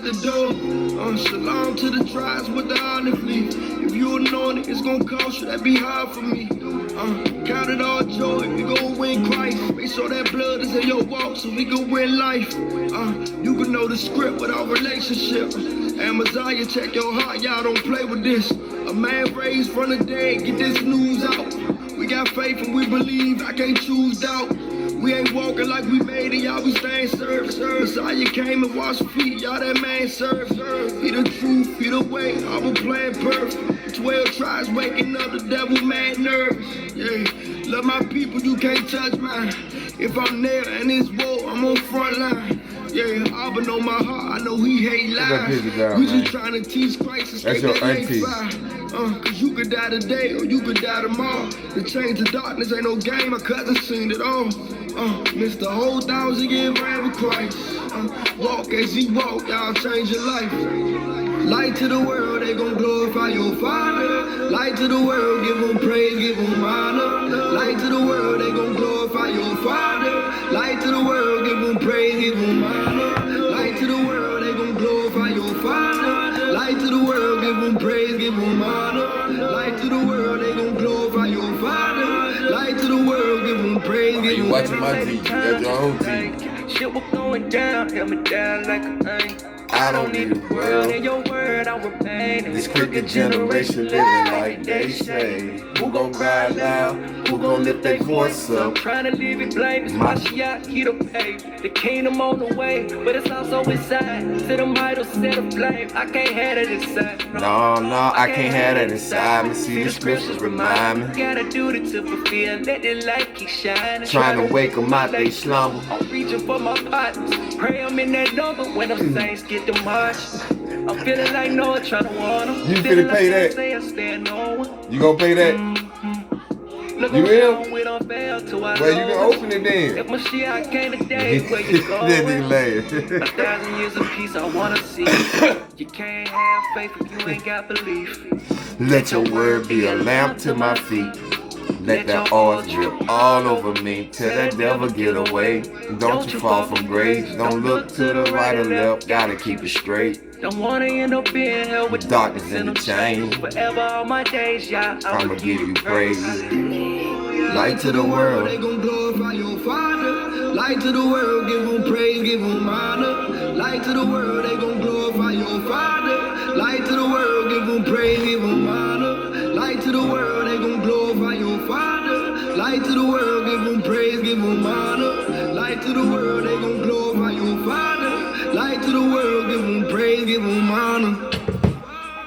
at the door. Shalom to the tribes with the honor flee. If you anointed, it's gonna cost you, that be hard for me. Count it all joy, we gon' win Christ. Make sure that blood is in your walk so we can win life. You can know the script without relationship. And Messiah, check your heart, y'all don't play with this. A man raised from the dead, get this news out. We got faith and we believe, I can't choose doubt. We ain't walking like we made it, y'all, we staying served. Messiah came and washed feet, y'all, that man served. He the truth, he the way, I'm a plan perfect. 12 tries waking up, the devil mad nervous. Yeah, love my people, you can't touch mine. If I'm there and it's war, I'm on front line. Yeah, Auburn on my heart, I know he hate lies. We just trying to teach Christ and escape that late fire. Cause you could die today or you could die tomorrow. The chains of darkness ain't no game, my cousin seen it all. Missed the whole 1,000-year reign with Christ. Walk as he walk, y'all change your life. Light to the world, they gon' glorify your Father. Light to the world, give him praise, give him honor. Light to the world, they gon' glorify your Father. Light to the world, give him praise, give him honor. Light to the world, they gon' glorify your Father. Light to the world, give him praise, give him honor. Light to the world, they gon' glorify your Father. Light to the world, give him praise, give him honor. You watching my TV, that's your own TV. Shit was going down, held me down like a thing. I don't need the world. In your word, I remain. This crooked generation living like they say. Who gon' cry loud? Who gon' lift their voice up? Trying to leave it blame, it's my shot, he the pay. The kingdom on the way, but it's also inside. To the idol, set a flame. I can't have it inside. No, I can't have that inside me. See, the scriptures remind me. Gotta do it to fulfill, let the light keep shining. Trying to wake them out they slumber. I'm reaching for my partners. Pray I'm in that number when them saints get the march. I'm feeling like Noah trying to warn them. You finna pay that? You gonna pay that? You will? Well, you can open it then. If Mashiach came today, where you going? That nigga laugh. 1,000 years of peace I wanna see. You can't have faith if you ain't got belief. Let your word be a lamp to my feet. Let that oil drip all over me till that devil get away. Don't you fall from grace. Don't look to the right or left. Gotta keep it straight. Don't wanna end up in hell with darkness in the chain. Forever all my days, yeah, I'ma give you praise. Light to the world, they gon' glorify your Father. Light to the world, give him praise, give him honor. Light to the world, they gon' glorify your Father. Light to the world, give him praise, give him honor. Light to the world, they gon' glorify your Father. Light to the world, give him praise, give him honor. Light to the world, they gon' glorify your Father. Light to the world, give him praise, give him honor.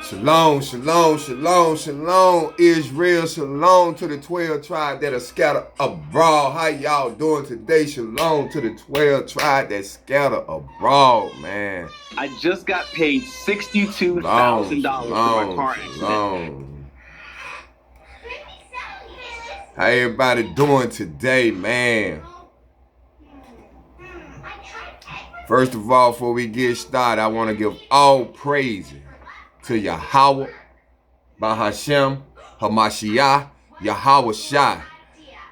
Shalom, shalom, shalom, shalom, Israel, shalom to the 12 tribes that are scattered abroad. How y'all doing today? Shalom to the 12 tribes that scattered abroad, man. I just got paid $62,000 for my car accident. How everybody doing today, man? First of all, before we get started, I want to give all praise to Yahweh, Bahashem, Hamashiach, Yahweh Shai.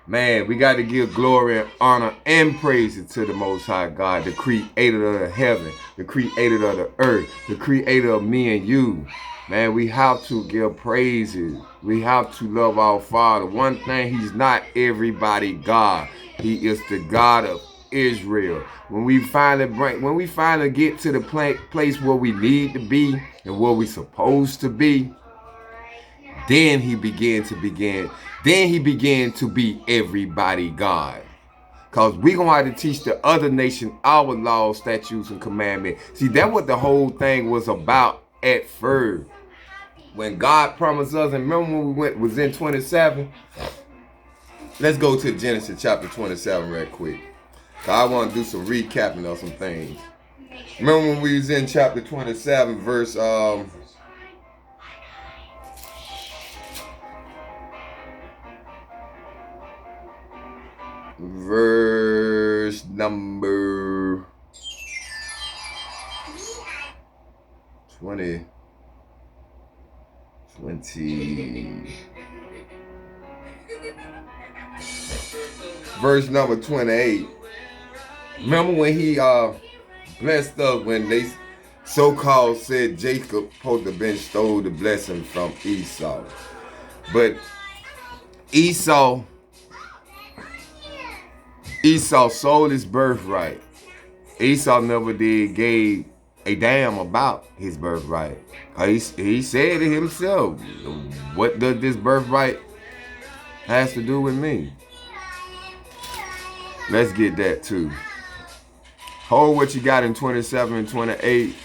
Man, we got to give glory and honor and praise to the Most High God, the creator of the heaven, the creator of the earth, the creator of me and you. Man, we have to give praises. We have to love our Father. One thing, he's not everybody God. He is the God of Israel. When we finally get to the place where we need to be and where we supposed to be, then he began to be everybody God. Because we're going to have to teach the other nation our laws, statutes, and commandments. See, that's what the whole thing was about at first. When God promised us, and remember when we was in 27? Let's go to Genesis chapter 27 right quick. I want to do some recapping of some things. Remember when we was in chapter 27, verse number 20. Verse number 28. Remember when he blessed us when so-called said Jacob supposed to have been stole the blessing from Esau. But Esau sold his birthright. Esau never did gave a damn about his birthright. He said it himself. What does this birthright has to do with me? Let's get that too. Hold what you got in 27 and 28,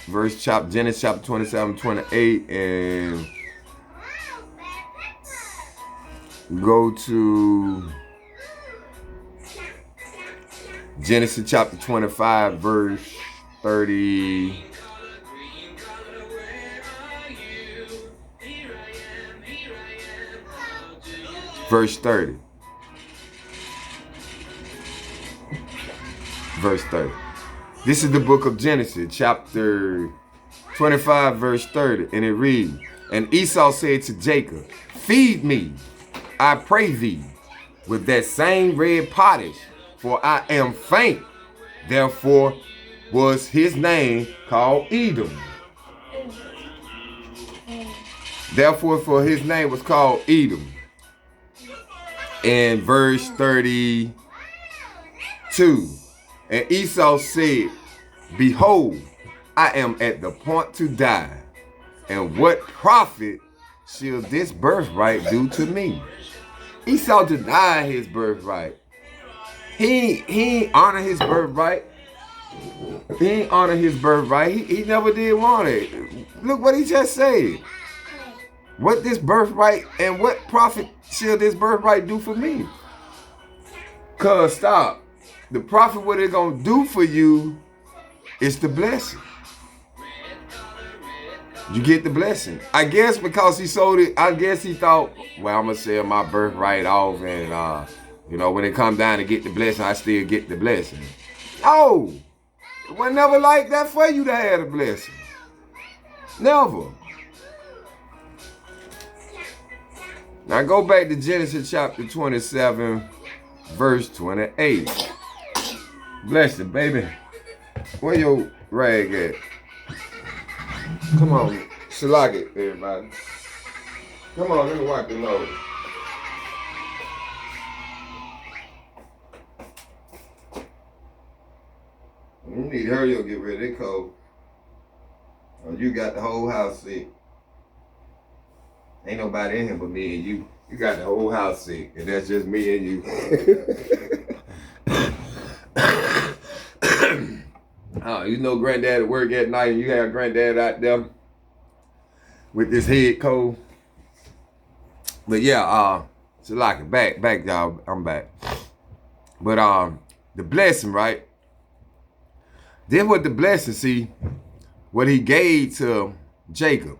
Genesis chapter 27, 28, and go to Genesis chapter 25, verse 30. Verse 30. Verse 30. This is the book of Genesis, chapter 25, verse 30, and it reads, and Esau said to Jacob, feed me, I pray thee, with that same red pottage, for I am faint. Therefore was his name called Edom. Therefore, for his name was called Edom. And verse 32. And Esau said, behold, I am at the point to die. And what profit shall this birthright do to me? Esau denied his birthright. He ain't honor his birthright. He ain't honor his birthright. He never did want it. Look what he just said. What this birthright and what profit shall this birthright do for me? Cause stop. The profit, what it gonna do for you is the blessing. You get the blessing. I guess because he sold it, I guess he thought, well, I'm gonna sell my birthright off and when it comes down to get the blessing, I still get the blessing. No. It was never like that for you to have a blessing. Never. Now go back to Genesis chapter 27, verse 28. Bless it, baby. Where your rag at? Come on, shelag it, everybody. Come on, let me wipe your nose. You need to hurry up, get rid of that cold. Or you got the whole house sick. Ain't nobody in here but me and you. You got the whole house sick, and that's just me and you. You know granddad at work at night, and you have granddad out there with this head cold. But yeah, so like it back y'all, I'm back. But the blessing, right? Then what the blessing, see, what he gave to Jacob.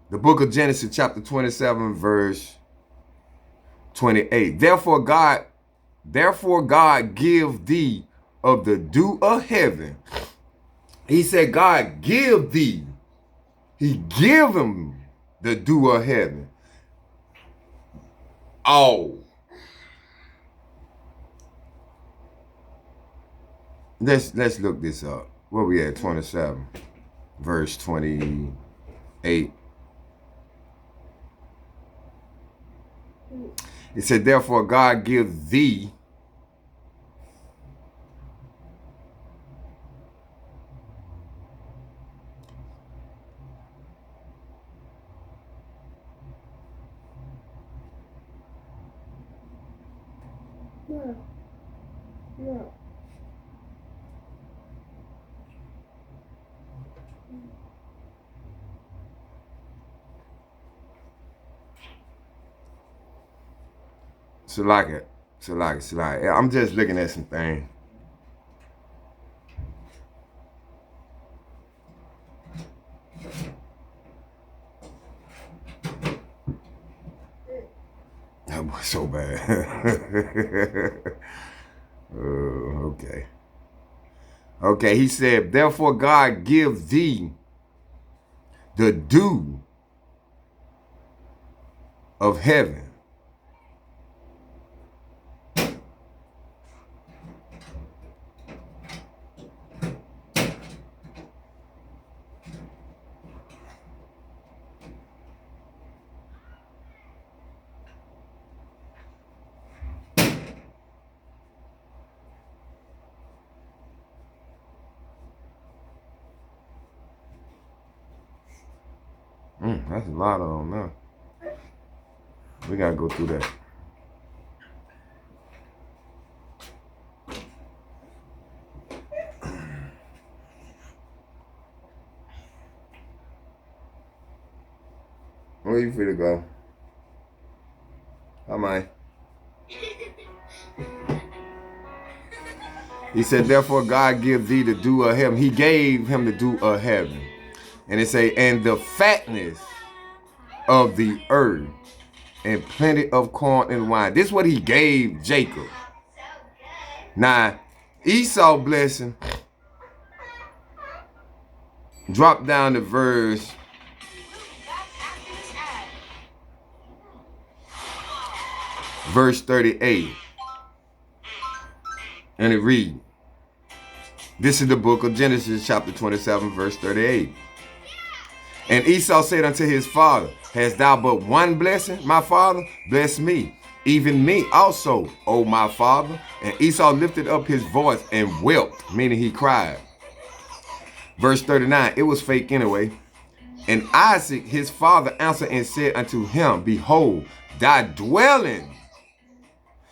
The book of Genesis chapter 27, verse 28. Therefore God give thee of the dew of heaven. He said, God give thee. He give him the dew of heaven. Oh. Let's look this up. Where we at? 27, verse 28. It said, therefore God give thee So like it. I'm just looking at some things. That was so bad. Okay. Okay, he said, therefore God give thee the dew of heaven. That's a lot of them now. We gotta go through that. Where you finna go? How am I? He said, therefore God give thee the dew of heaven. He gave him the dew of heaven. And it say, and the fatness of the earth, and plenty of corn and wine. This is what he gave Jacob. Now, Esau blessing, drop down to verse 38. And it read, this is the book of Genesis, chapter 27, verse 38. And Esau said unto his father, hast thou but one blessing, my father? Bless me, even me also, O my father. And Esau lifted up his voice and wept, meaning he cried. Verse 39, it was fake anyway. And Isaac, his father, answered and said unto him, behold, thy dwelling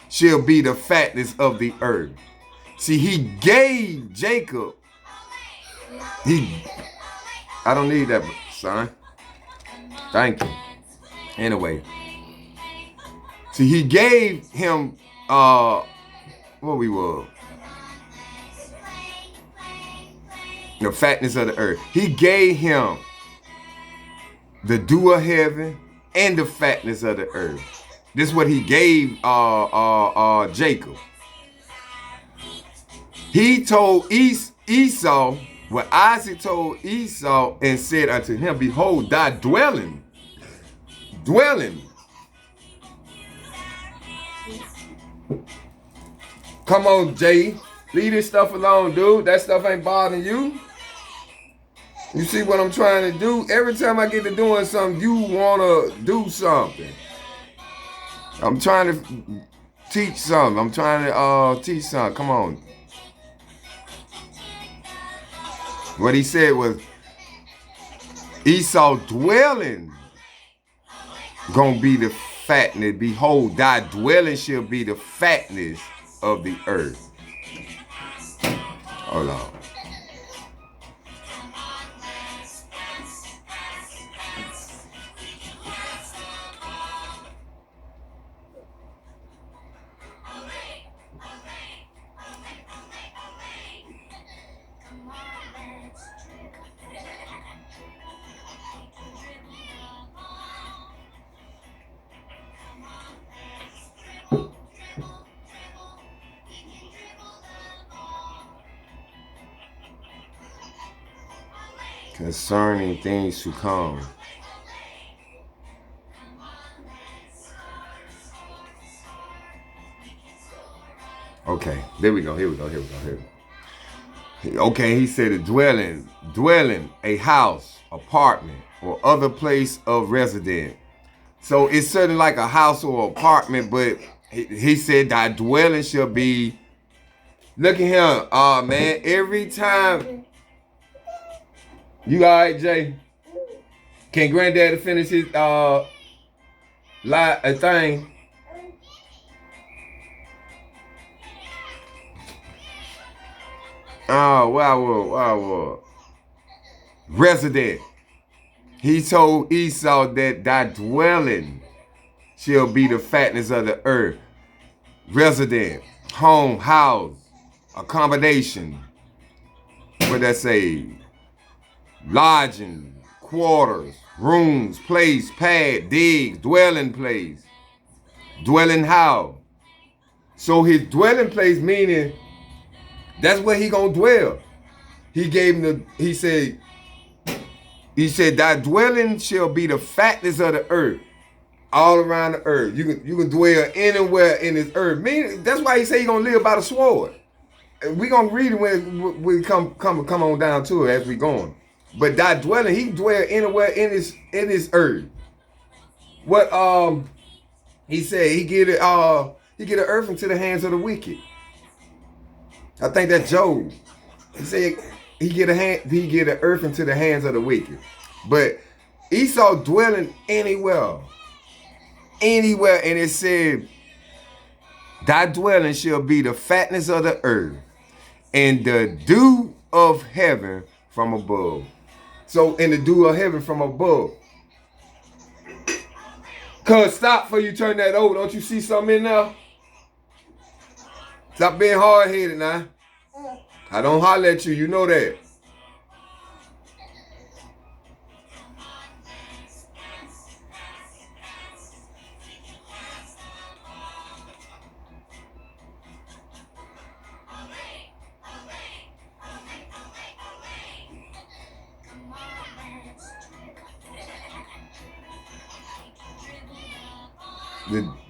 shall be the fatness of the earth. See, he gave Jacob, I don't need that, son. Thank you. Anyway, see, he gave him, what we were, the fatness of the earth. He gave him the dew of heaven and the fatness of the earth. This is what he gave Jacob. He told Esau, what Isaac told Esau and said unto him, behold, thy dwelling. Come on, Jay. Leave this stuff alone, dude. That stuff ain't bothering you. You see what I'm trying to do? Every time I get to doing something, you want to do something. I'm trying to teach something. I'm trying to teach something. Come on. What he said was, Esau dwelling gonna be the fatness. Behold, thy dwelling shall be the fatness of the earth. Hold on. Concerning things to come. Okay, there we go. Here we go. Okay, he said a dwelling, a house, apartment, or other place of residence. So it's certainly like a house or apartment, but he said thy dwelling shall be. Look at him. Oh man, every time. You all right, Jay? Can Granddaddy finish his thing? Oh, wow. Resident. He told Esau that thy dwelling shall be the fatness of the earth. Resident, home, house, accommodation. What that say? Lodging, quarters, rooms, place, pad, digs, dwelling place, dwelling house. So his dwelling place meaning that's where he gonna dwell. He gave him he said, thy dwelling shall be the fatness of the earth, all around the earth. You can dwell anywhere in this earth. Meaning that's why he said he gonna live by the sword. We gonna read it when we come on down to it as we going. But thy dwelling, he dwell anywhere in this earth. What he said, he get the earth into the hands of the wicked. I think that's Job. He said he get the earth into the hands of the wicked. But Esau dwelling anywhere. Anywhere. And it said, thy dwelling shall be the fatness of the earth and the dew of heaven from above. So in the dew of heaven from above. Cuz stop before you turn that over. Don't you see something in there? Stop being hard-headed now. I don't holler at you. You know that.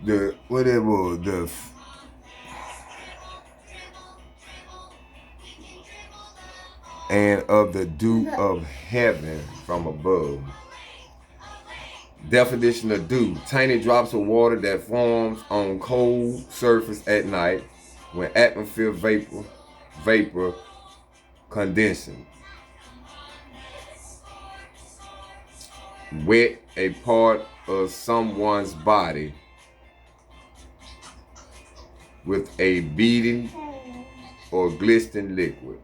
The whatever the and of the dew of heaven from above. Definition of dew: tiny drops of water that forms on cold surface at night when atmosphere vapor condensing. Wet a part of someone's body with a beating or glistening liquid.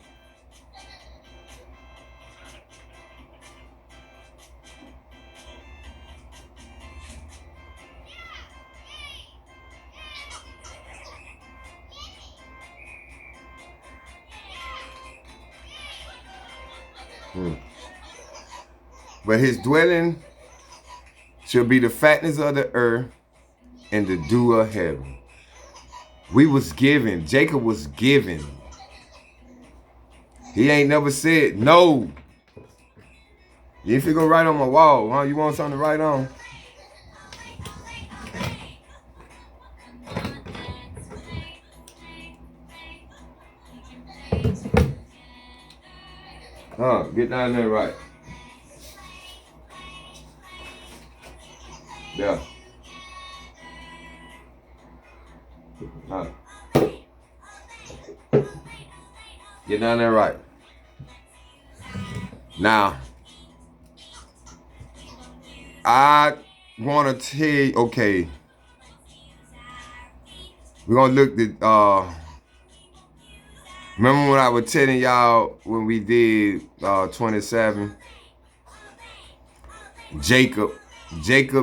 But his dwelling shall be the fatness of the earth and the dew of heaven. We was given. Jacob was given. He ain't never said no. You ain't gonna write on my wall, huh? You want something to write on? Huh? Get down there right. Yeah. Huh. Get down there right. Now, I want to tell you, okay, we're going to look at, remember when I was telling y'all when we did 27? Jacob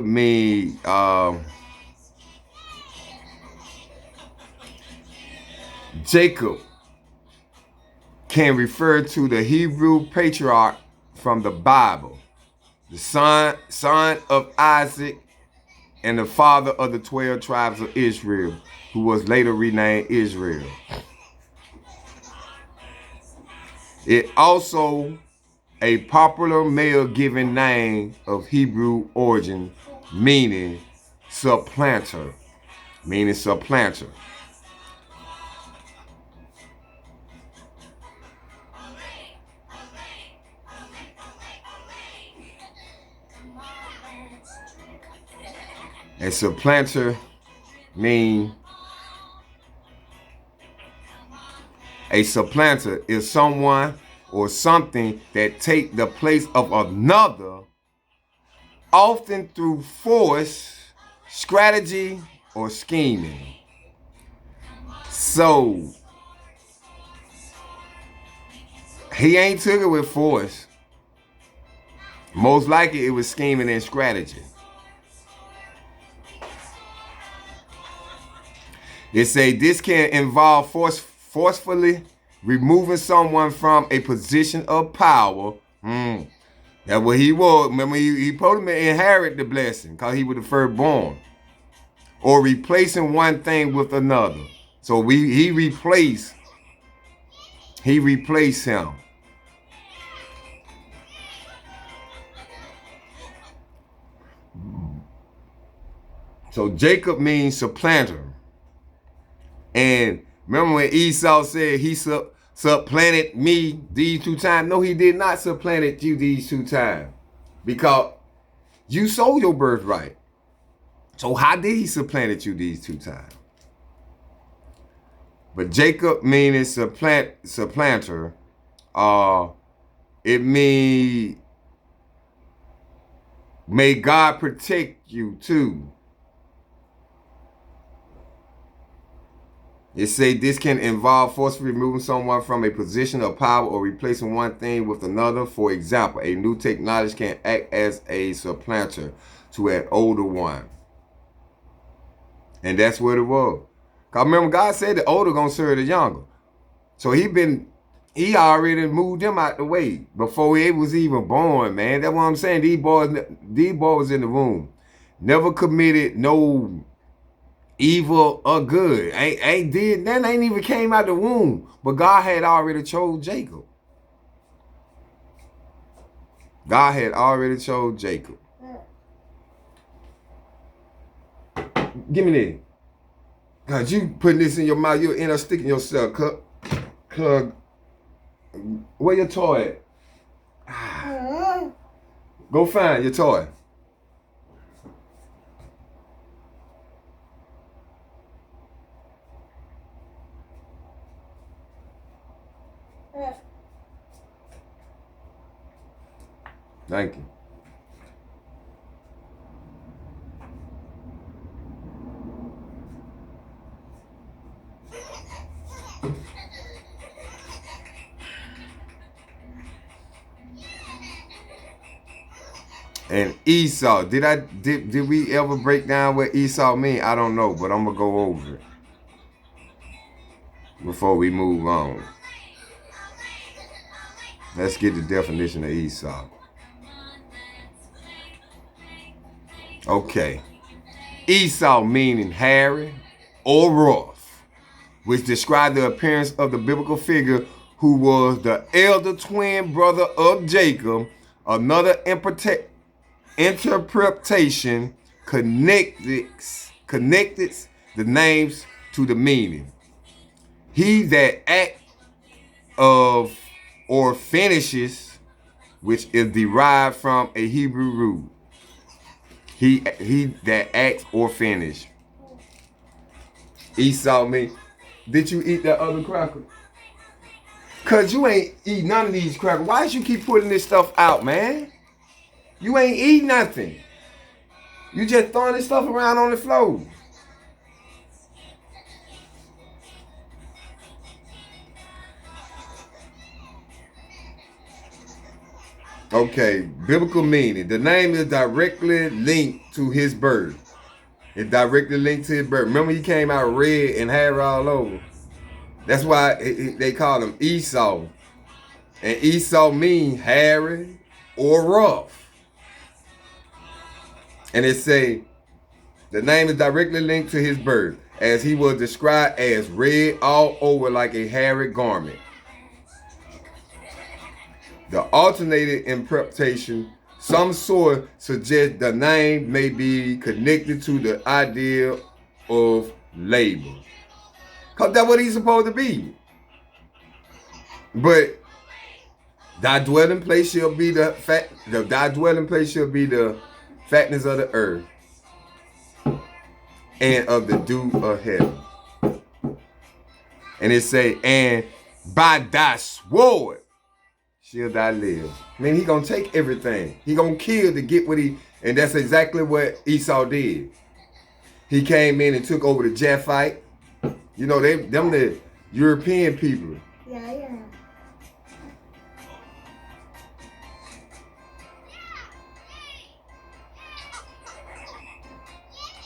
means Jacob can refer to the Hebrew patriarch from the Bible, the son of Isaac and the father of the 12 tribes of Israel, who was later renamed Israel. It also a popular male given name of Hebrew origin, meaning supplanter. A supplanter mean a supplanter is someone or something that take the place of another, often through force, strategy, or scheming. So he ain't took it with force. Most likely it was scheming and strategy. It say this can involve forcefully removing someone from a position of power. That's what he was. Remember, he supposed to inherit the blessing because he was the firstborn. Or replacing one thing with another. So he replaced him. So Jacob means supplanter. And remember when Esau said he supplanted me these 2 times? No, he did not supplanted you these 2 times. Because you sold your birthright. So how did he supplanted you these 2 times? But Jacob meaning supplanter. It means May God protect you too. It say this can involve forcefully removing someone from a position of power or replacing one thing with another. For example, a new technology can act as a supplanter to an older one. And that's what it was. Because remember, God said the older gonna serve the younger. So he already moved them out the way before it was even born, man. That's what I'm saying. These boys was in the room. Never committed no evil or good. Ain't did nothing, ain't even came out the womb. But God had already chose Jacob. God had already chose Jacob. Give me that. God, you putting this in your mouth, you'll end up sticking yourself, Clug. Where your toy at? Go find your toy. Thank you. And Esau, did we ever break down what Esau mean? I don't know, but I'm gonna go over it before we move on. Let's get the definition of Esau. Okay. Esau meaning hairy or rough, which described the appearance of the biblical figure who was the elder twin brother of Jacob. Another interpretation connects the names to the meaning. He that act of or finishes, which is derived from a Hebrew root. He that acts or finish. Esau me. Did you eat that other cracker? Cause you ain't eat none of these crackers. Why did you keep putting this stuff out, man? You ain't eat nothing. You just throwing this stuff around on the floor. Okay, biblical meaning. The name is directly linked to his birth. It's directly linked to his birth. Remember he came out red and hair all over. That's why they call him Esau. And Esau means hairy or rough. And it say, the name is directly linked to his birth, as he was described as red all over like a hairy garment. The alternated interpretation, some source suggest the name may be connected to the idea of labor. Because that's what he's supposed to be. But thy dwelling place shall be thy dwelling place shall be the fatness of the earth and of the dew of heaven. And it say, and by thy sword shall thou live. I mean, he gonna take everything. He gonna kill to get what he, and that's exactly what Esau did. He came in and took over the Japhite. You know, them the European people. Yeah.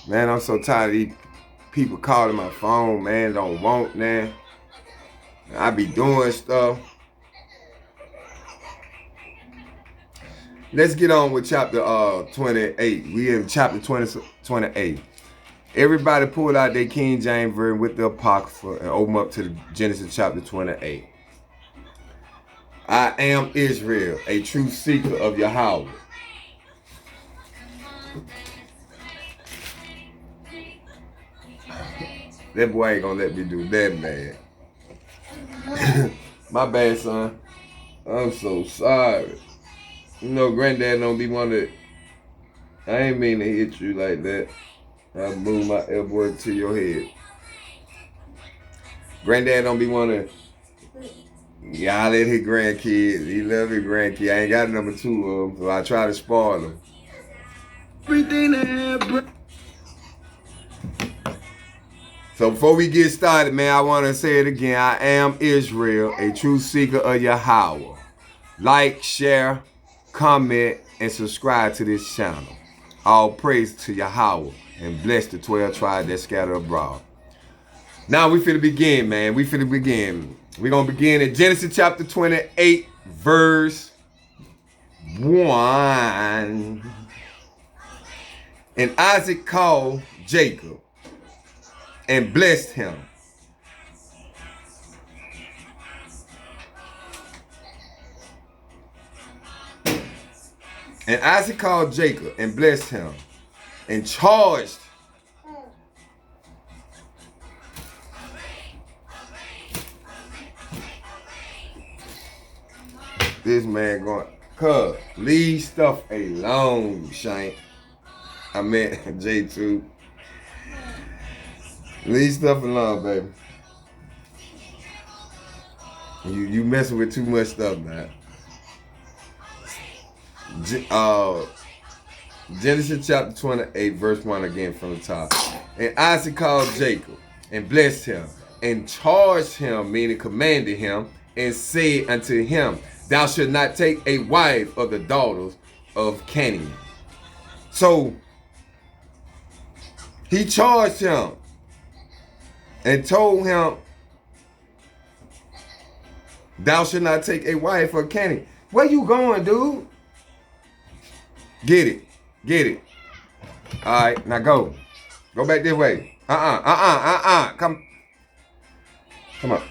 Man, I'm so tired of these people calling my phone, man. Don't want, man. I be doing stuff. Let's get on with chapter 28. We in chapter 28. Everybody pull out their King James Version with the Apocrypha and open up to Genesis chapter 28. I am Israel, a true seeker of Yahweh. That boy ain't gonna let me do that, man. My bad, son. I'm so sorry. You know, granddad don't be wanting to. I ain't mean to hit you like that. I move my elbow to your head. Granddad don't be wanting to yell at his grandkids. He love his grandkids. I ain't got number two of them, so I try to spoil them. Everything that had breath. So before we get started, man, I want to say it again. I am Israel, a true seeker of Yahweh. Like, share, comment, and subscribe to this channel. All praise to Yahweh and bless the 12 tribes that scatter abroad. Now we finna begin, man. We're going to begin in Genesis chapter 28, verse 1. And Isaac called Jacob and blessed him. And Isaac called Jacob and blessed him and charged this man going, cuz, leave stuff alone, Shank. I meant J2. Leave stuff alone, baby. You messing with too much stuff, man. Genesis chapter 28, verse 1 again from the top. And Isaac called Jacob and blessed him and charged him, meaning commanded him, and said unto him, thou shalt not take a wife of the daughters of Canaan. So he charged him and told him, thou shalt not take a wife of Canaan. Where you going, dude? Get it. Get it. All right, now go. Go back this way. Come on.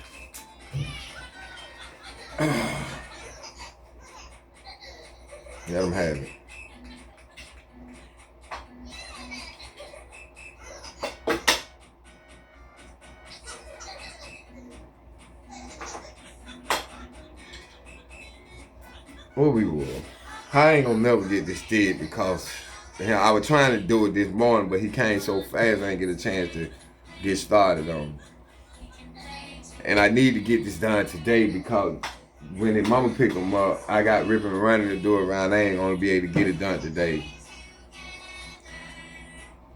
Let him have it. What we will. I ain't gonna never get this did because I was trying to do it this morning, but he came so fast I didn't get a chance to get started on it. And I need to get this done today because when his mama picked him up, I got ripping and running to do it around. I ain't gonna be able to get it done today.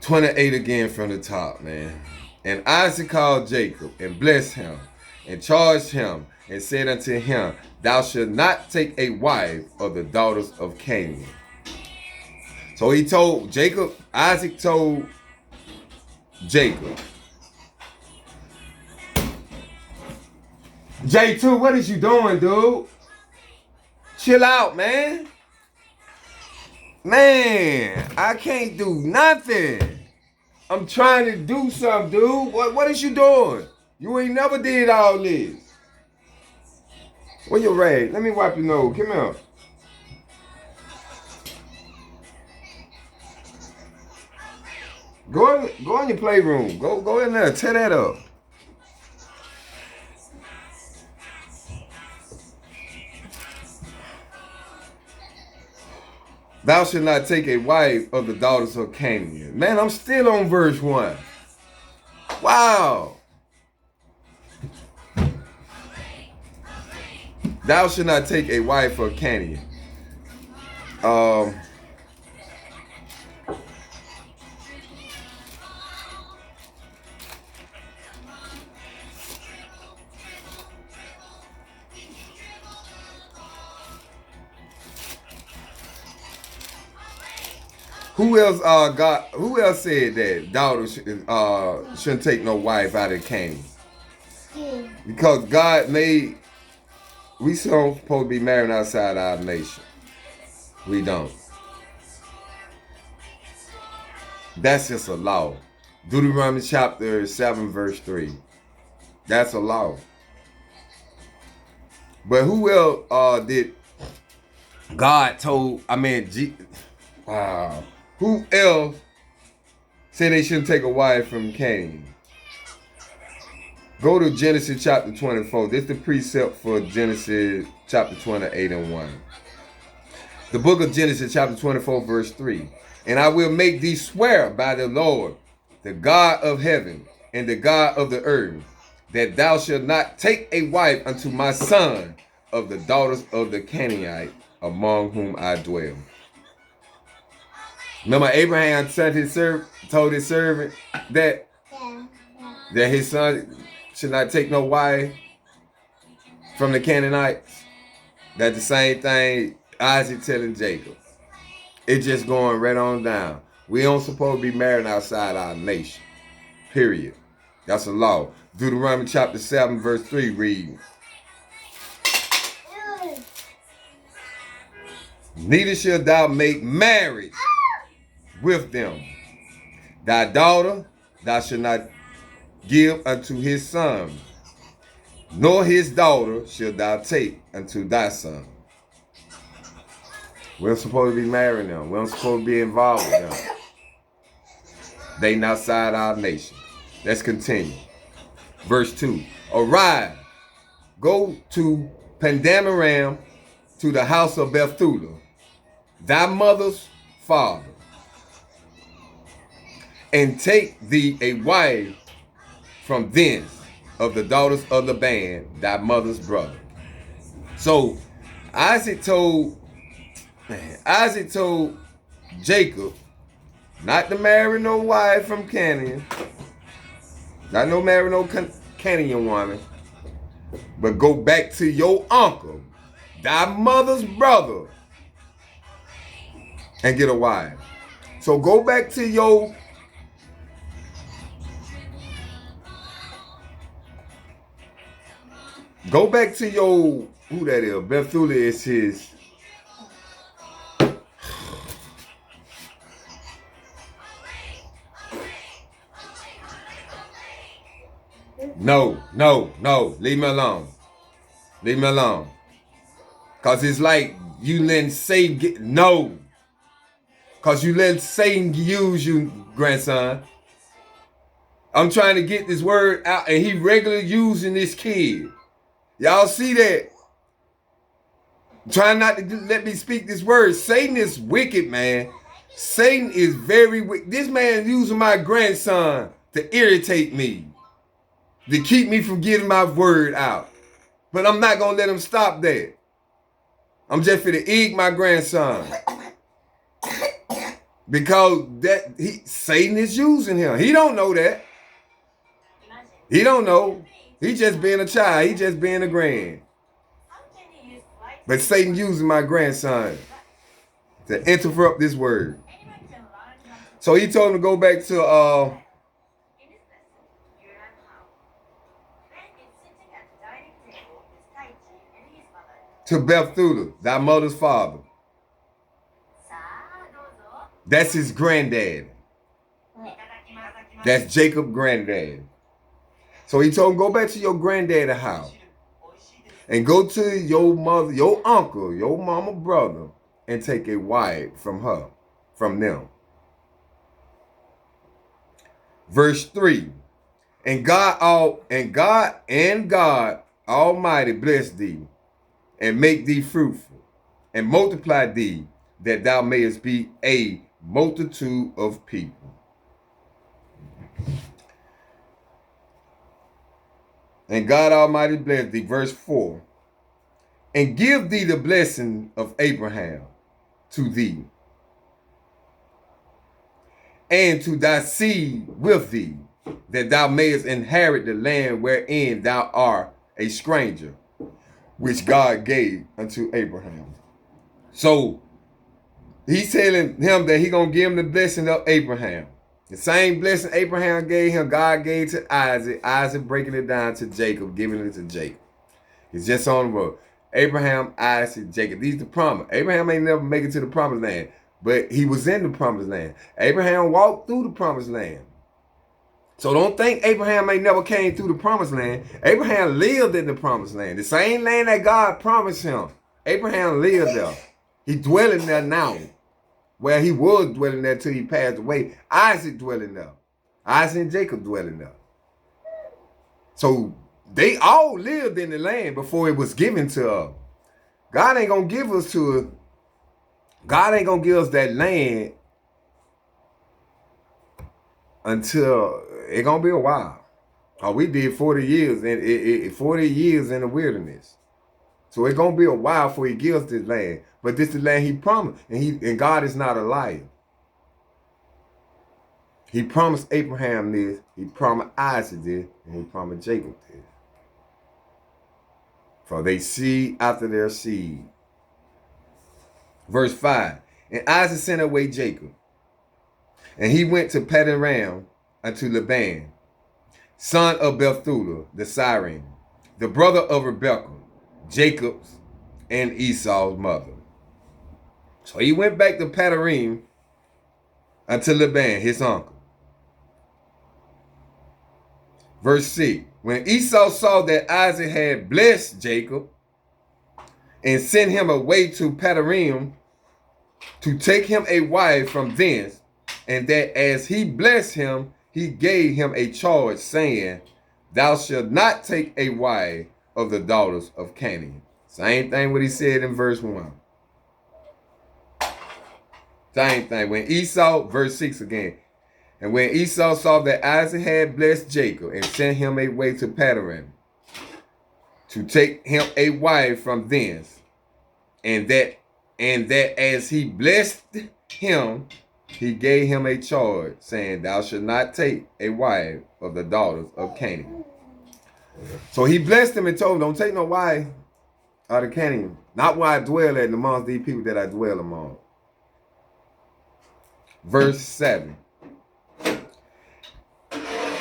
28 again from the top, man. And Isaac called Jacob and blessed him and charged him and said unto him, thou shalt not take a wife of the daughters of Canaan. So he told Jacob, Isaac told Jacob, J2, what is you doing, dude? Chill out, man. Man, I can't do nothing. I'm trying to do something, dude. What is you doing? You ain't never did all this. Where your rag? Let me wipe your nose. Come here. Go in your playroom. Go in there. Tear that up. Thou shalt not take a wife of the daughters of Canaan. Man, I'm still on verse 1. Wow. Thou shalt not take a wife of Canaan. Who else said that daughters shouldn't take no wife out of Canaan? Because God made, we supposed to be married outside our nation. We don't. That's just a law. Deuteronomy chapter 7 verse 3. That's a law. But who else did God told, who else said they shouldn't take a wife from Canaan? Go to Genesis chapter 24. This is the precept for Genesis chapter 28 and 1. The book of Genesis chapter 24 verse 3. And I will make thee swear by the Lord, the God of heaven and the God of the earth, that thou shalt not take a wife unto my son of the daughters of the Canaanite among whom I dwell. Remember Abraham told his servant that his son should not take no wife from the Canaanites. That's the same thing Isaac telling Jacob. It's just going right on down. We don't supposed to be married outside our nation. Period. That's a law. Deuteronomy chapter 7 verse 3 reads, neither shall thou make marriage with them. Thy daughter thou shalt not give unto his son, nor his daughter shalt thou take unto thy son. We don't supposed to be marrying them. We don't supposed to be involved with them. They not outside our nation. Let's continue. Verse 2. Arise, go to Pandamaram, to the house of Bethuel, thy mother's father, and take thee a wife from thence of the daughters of the band, thy mother's brother. So Isaac told Jacob not to marry no wife from Canaan, not no marry no Canaan woman, but go back to your uncle, thy mother's brother, and get a wife. So go back to your who that is? Bethuel is his. No. Leave me alone. Leave me alone. Because it's like you letting Satan get. No. Because you letting Satan use you, grandson. I'm trying to get this word out, and he regularly using this kid. Y'all see that? Trying not to let me speak this word. Satan is wicked, man. Satan is very wicked. This man using my grandson to irritate me, to keep me from getting my word out. But I'm not going to let him stop that. I'm just finna egg my grandson. Because Satan is using him. He don't know that. He don't know. He just being a child. He just being a grand. But Satan using my grandson to interrupt this word. So he told him to go back to Bethuel, thy mother's father. That's his granddad. That's Jacob's granddad. So he told him, go back to your granddad's house. And go to your mother, your uncle, your mama brother, and take a wife from them. Verse 3. And God Almighty bless thee, and make thee fruitful, and multiply thee, that thou mayest be a multitude of people. And God Almighty bless thee, verse 4, and give thee the blessing of Abraham to thee, and to thy seed with thee, that thou mayest inherit the land wherein thou art a stranger, which God gave unto Abraham. So he's telling him that he's going to give him the blessing of Abraham. The same blessing Abraham gave him, God gave to Isaac. Isaac breaking it down to Jacob, giving it to Jacob. It's just on the road. Abraham, Isaac, Jacob. These the promise. Abraham ain't never make it to the promised land, but he was in the promised land. Abraham walked through the promised land. So don't think Abraham ain't never came through the promised land. Abraham lived in the promised land. The same land that God promised him. Abraham lived there. He dwelling there now. Well, he was dwelling there till he passed away. Isaac dwelling there. Isaac and Jacob dwelling there. So they all lived in the land before it was given to us. God ain't gonna give us God ain't gonna give us that land until it's gonna be a while. Oh, we did 40 years and 40 years in the wilderness. So it's gonna be a while before he gives us this land. But this is the land he promised. And God is not a liar. He promised Abraham this, he promised Isaac this, and he promised Jacob this. For they seed after their seed. Verse 5. And Isaac sent away Jacob, and he went to Paddan-aram unto Laban, son of Bethuel the Syrian, the brother of Rebekah, Jacob's and Esau's mother. So he went back to Paddan-aram unto Laban, his uncle. Verse 6. When Esau saw that Isaac had blessed Jacob and sent him away to Paddan-aram to take him a wife from thence, and that as he blessed him, he gave him a charge, saying, Thou shalt not take a wife of the daughters of Canaan. Same thing what he said in verse 1. Same thing. When Esau, verse 6 again. And when Esau saw that Isaac had blessed Jacob and sent him away to Paddan-aram to take him a wife from thence, and that as he blessed him, he gave him a charge, saying, Thou shalt not take a wife of the daughters of Canaan. So he blessed him and told him, Don't take no wife out of Canaan, not where I dwell at amongst these people that I dwell among. Verse 7.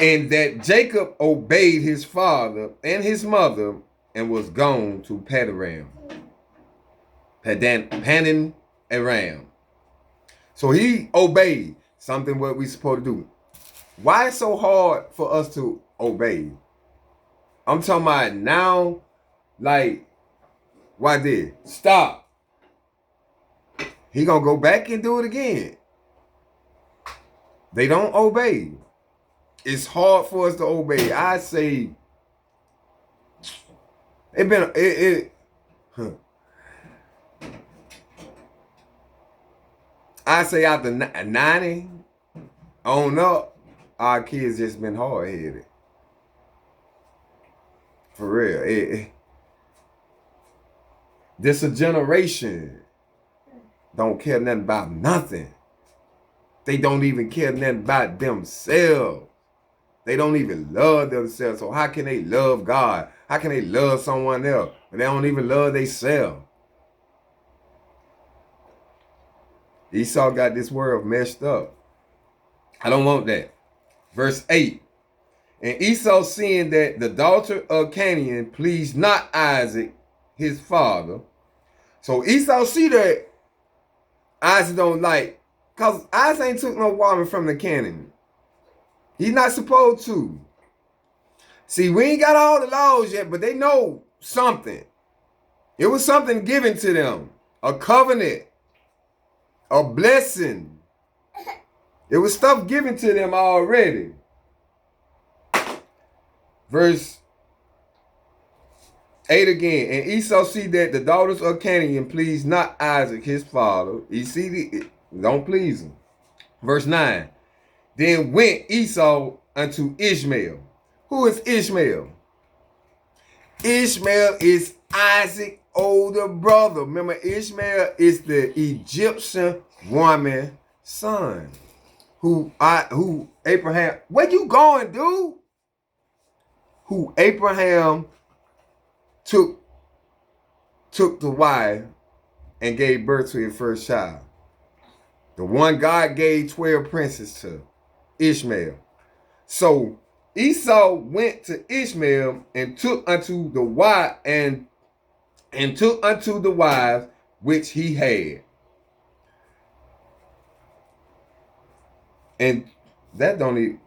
And that Jacob obeyed his father and his mother and was gone to Paddan-aram. So he obeyed something what we supposed to do. Why it's so hard for us to obey? I'm talking about now, like, why did? Stop. He gonna go back and do it again. They don't obey. It's hard for us to obey. I say, I say after 90 on up, our kids just been hard-headed. For real. This a generation don't care nothing about nothing. They don't even care nothing about themselves. They don't even love themselves. So how can they love God? How can they love someone else when they don't even love themselves? Esau got this world messed up. I don't want that. Verse 8. And Esau, seeing that the daughter of Canaan pleased not Isaac, his father. So Esau see that Isaac don't like, because Isaac ain't took no woman from the Canaan. He's not supposed to. See, we ain't got all the laws yet, but they know something. It was something given to them. A covenant. A blessing. It was stuff given to them already. Verse 8 again. And Esau see that the daughters of Canaan please not Isaac his father. He see don't please him. Verse 9. Then went Esau unto Ishmael. Who is Ishmael? Ishmael is Isaac's older brother. Remember, Ishmael is the Egyptian woman's son. Who Abraham, where you going, dude? Who Abraham took the wife and gave birth to his first child. The one God gave 12 princes to, Ishmael. So Esau went to Ishmael and took unto the wife and took unto the wives which he had. And that don't even.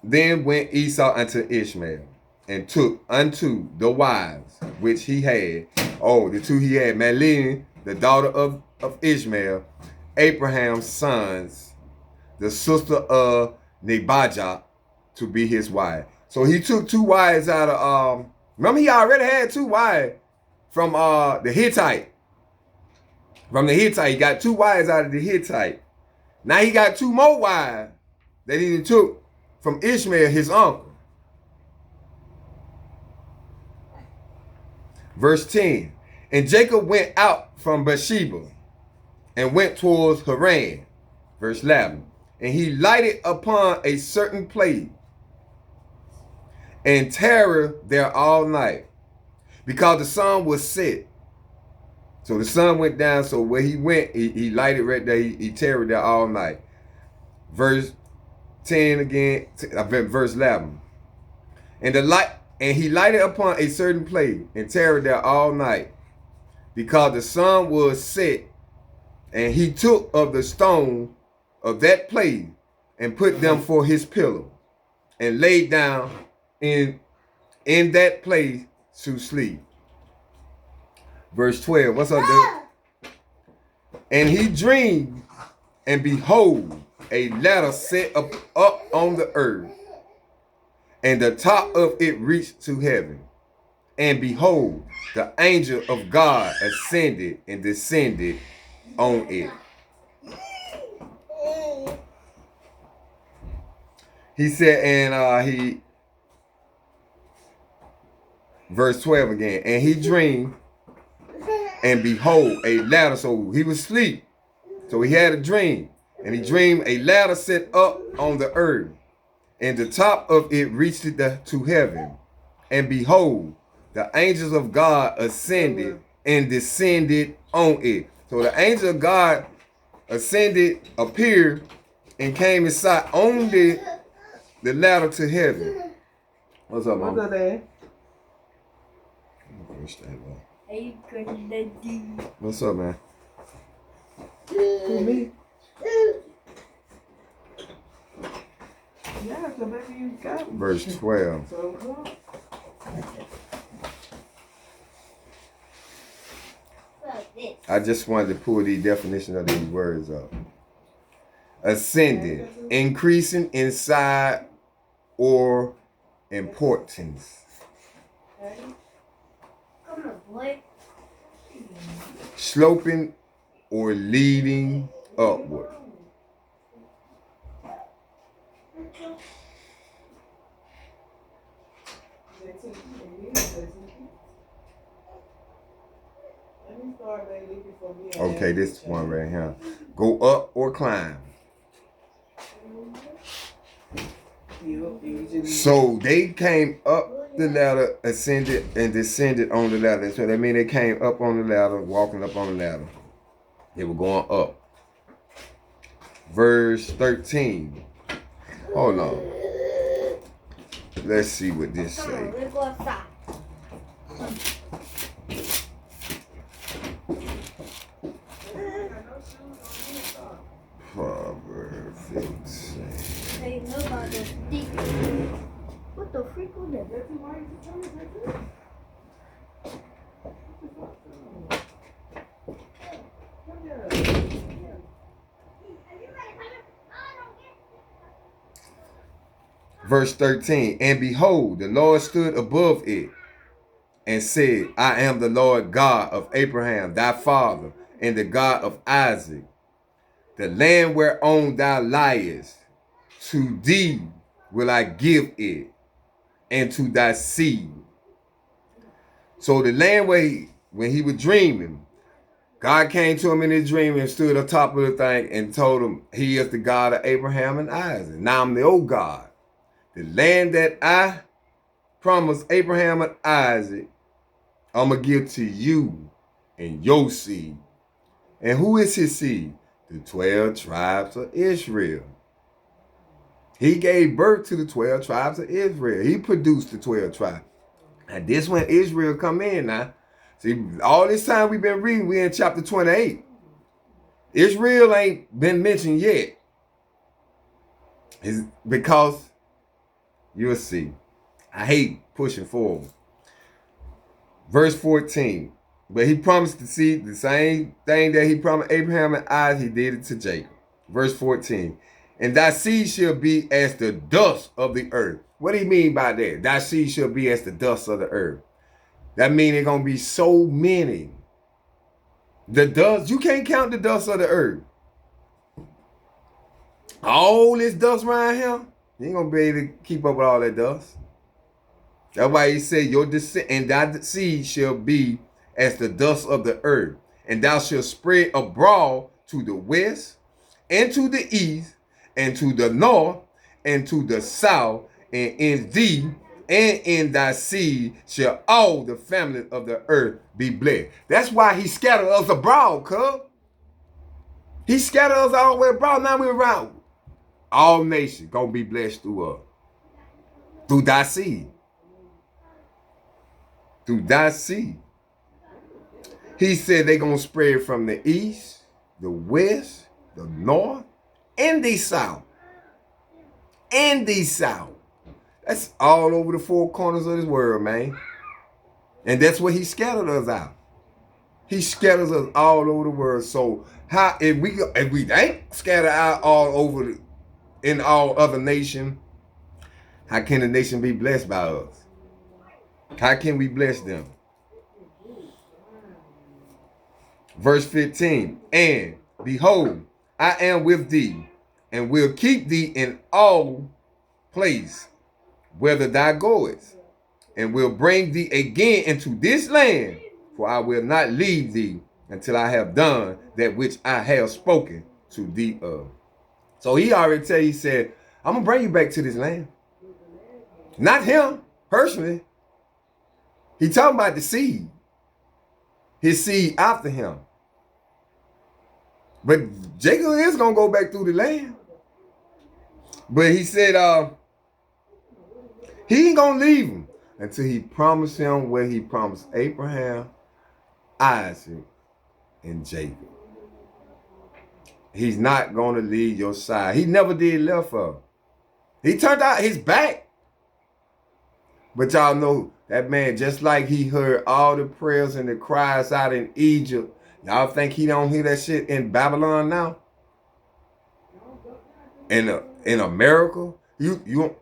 Then went Esau unto Ishmael and took unto the wives which he had. Oh, the two he had, Mahli, the daughter of Ishmael, Abraham's sons, the sister of Nebajoth, to be his wife. So he took two wives out of, remember he already had two wives from the Hittite. From the Hittite, he got two wives out of the Hittite. Now he got two more wives that he took from Ishmael, his uncle. Verse 10. And Jacob went out from Beersheba and went towards Haran. Verse 11. and he lighted upon a certain place, and tarried there all night, because the sun was set. So the sun went down, so where he went, he lighted right there, he tarried there all night. Verse 10 again, verse 11. And he lighted upon a certain place, and tarried there all night, because the sun was set, and he took of the stone of that place, and put them for his pillow, and laid down in that place to sleep. Verse 12, what's up, dude? And he dreamed, and behold, a ladder set up on the earth, and the top of it reached to heaven. And behold, the angel of God ascended and descended on it. He said, and verse 12 again, and he dreamed, and behold, a ladder. So he was asleep. So he had a dream. And he dreamed a ladder set up on the earth, and the top of it reached to heaven. And behold, the angels of God ascended and descended on it. So the angel of God ascended, appeared, and came and sat on the ladder to heaven. What's up, Mom? What's up, Dad? What's up, man? Who, me? Yeah, so maybe you got it. Verse 12. So, I just wanted to pull the definition of these words up. Ascended, increasing in size or importance. Come on, boy. Sloping or leading upward. Okay, this one right here. Go up or climb. So they came up the ladder, ascended and descended on the ladder. So that means they came up on the ladder, walking up on the ladder. They were going up. Verse 13. Hold on. Let's see what this Come on, say. let's go outside. Proverbs 15. Hey, know about the deep. What the freak was that? Verse 13, and behold, the Lord stood above it and said, I am the Lord God of Abraham, thy father, and the God of Isaac. The land whereon thou liest, to thee will I give it, and to thy seed. So the land when he was dreaming, God came to him in his dream and stood on top of the thing and told him, he is the God of Abraham and Isaac. Now I'm the old God. The land that I promised Abraham and Isaac, I'm going to give to you and your seed. And who is his seed? The 12 tribes of Israel. He gave birth to the 12 tribes of Israel. He produced the 12 tribes. And this when Israel come in now. See, all this time we've been reading, we're in chapter 28. Israel ain't been mentioned yet. It's because you'll see. I hate pushing forward. Verse 14. But he promised to see the same thing that he promised Abraham and Isaac, he did it to Jacob. Verse 14. And thy seed shall be as the dust of the earth. What do you mean by that? Thy seed shall be as the dust of the earth. That means there's going to be so many. The dust, you can't count the dust of the earth. All this dust around here, you ain't going to be able to keep up with all that dust. That's why he said, your descent and thy seed shall be as the dust of the earth. And thou shalt spread abroad to the west and to the east and to the north, and to the south, and in thee and in thy seed shall all the families of the earth be blessed. That's why he scattered us abroad, cuz. He scattered us all the way abroad. Now we're around. All nations gonna be blessed through us. Through thy seed. Through thy seed. He said they're gonna spread from the east, the west, the north, and the south. And the south. That's all over the four corners of this world, man. And that's where he scattered us out. He scatters us all over the world. So how if we ain't scattered out all over in all other nations, how can the nation be blessed by us? How can we bless them? Verse 15, and behold, I am with thee, and will keep thee in all place, whither thou goest, and will bring thee again into this land, for I will not leave thee until I have done that which I have spoken to thee of. So he already tell you, he said, I'm going to bring you back to this land. Not him, personally. He talking about the seed. His seed after him. But Jacob is going to go back through the land. But he said, he ain't going to leave him until he promised him where he promised Abraham, Isaac, and Jacob. He's not going to leave your side. He never did left her. He turned out his back. But y'all know that man, just like he heard all the prayers and the cries out in Egypt, y'all think he don't hear that shit in Babylon now? In America? You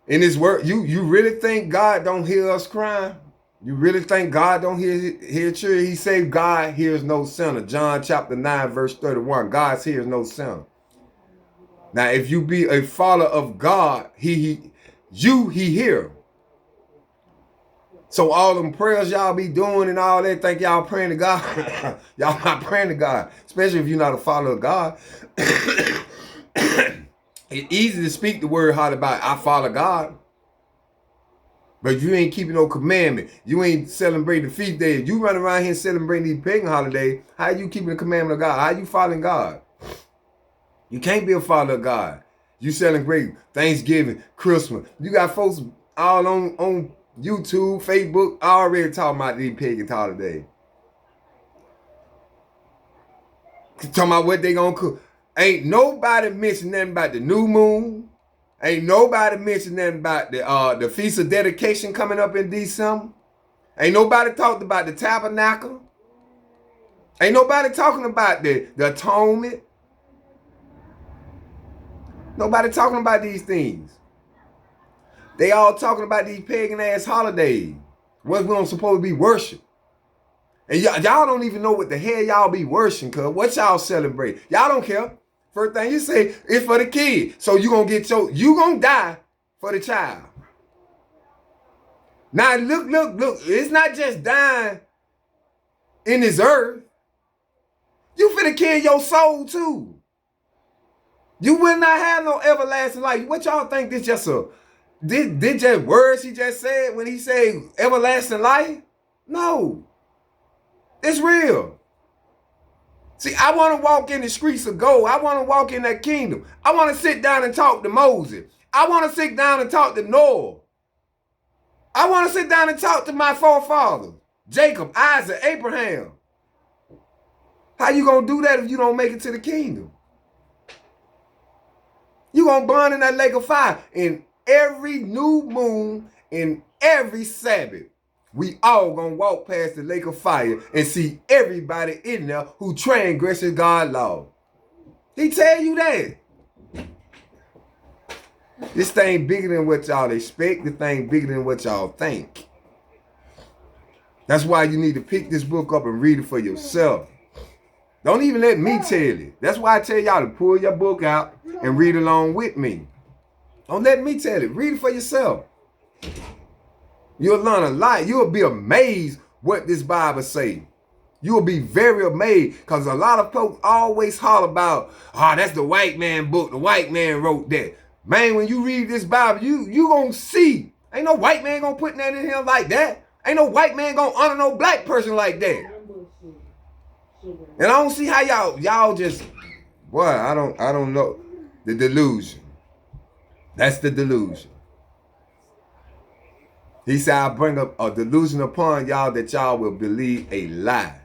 in his word, you really think God don't hear us crying? You really think God don't hear children? He said God hears no sinner. John chapter 9, verse 31. God hears no sinner. Now, if you be a follower of God, he hear. So all them prayers y'all be doing and all that, think y'all praying to God. Y'all not praying to God, especially if you're not a follower of God. It's easy to speak the word hard about I follow God. But you ain't keeping no commandment. You ain't celebrating the feast days. You run around here celebrating these pagan holidays. How you keeping the commandment of God? How you following God? You can't be a follower of God. You celebrate Thanksgiving, Christmas. You got folks all on YouTube, Facebook, already talking about these pagan holidays. Talking about what they gonna cook. Ain't nobody mentioning nothing about the new moon. Ain't nobody mentioning nothing about the Feast of Dedication coming up in December. Ain't nobody talked about the tabernacle. Ain't nobody talking about the atonement. Nobody talking about these things. They all talking about these pagan ass holidays. What we don't supposed to be worship. And y'all don't even know what the hell y'all be worshiping, cuz. What y'all celebrate? Y'all don't care. First thing you say, it's for the kid. So you gonna die for the child. Now look. It's not just dying in this earth. You finna kill your soul too. You will not have no everlasting life. What y'all think this just did just words he just said when he said everlasting life? No. It's real. See, I want to walk in the streets of gold. I want to walk in that kingdom. I want to sit down and talk to Moses. I want to sit down and talk to Noah. I want to sit down and talk to my forefathers, Jacob, Isaac, Abraham. How you going to do that if you don't make it to the kingdom? You going to burn in that lake of fire. In every new moon, in every Sabbath, we all gonna walk past the lake of fire and see everybody in there who transgresses God's law. He tell you that. This thing bigger than what y'all expect. The thing bigger than what y'all think. That's why you need to pick this book up and read it for yourself. Don't even let me tell you. That's why I tell y'all to pull your book out and read along with me. Don't let me tell it. Read it for yourself. You'll learn a lot. You'll be amazed what this Bible say. You will be very amazed, because a lot of folks always holler about, that's the white man book. The white man wrote that. Man, when you read this Bible, you gonna see. Ain't no white man gonna put that in here like that. Ain't no white man gonna honor no black person like that. And I don't see how y'all just, boy, I don't know. The delusion. That's the delusion. He said, I bring up a delusion upon y'all that y'all will believe a lie.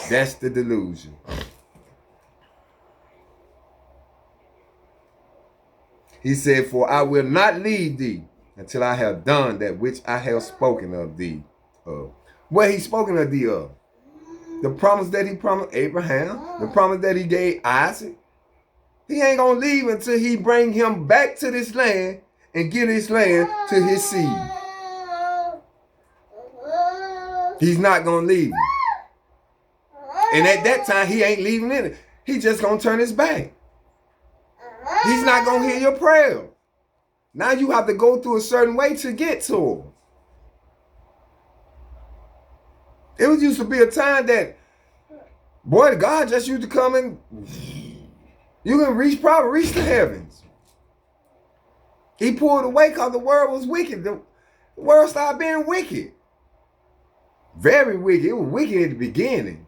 That's the delusion. He said, for I will not leave thee until I have done that which I have spoken of thee. What he spoken of thee of? The promise that he promised Abraham, the promise that he gave Isaac. He ain't gonna leave until he bring him back to this land and give this land to his seed. He's not gonna leave. And at that time, he ain't leaving in it. He just gonna turn his back. He's not gonna hear your prayer. Now you have to go through a certain way to get to him. It was used to be a time that, boy, God just used to come and you can probably reach the heavens. He pulled away because the world was wicked. The world started being wicked. Very wicked. It was wicked at the beginning.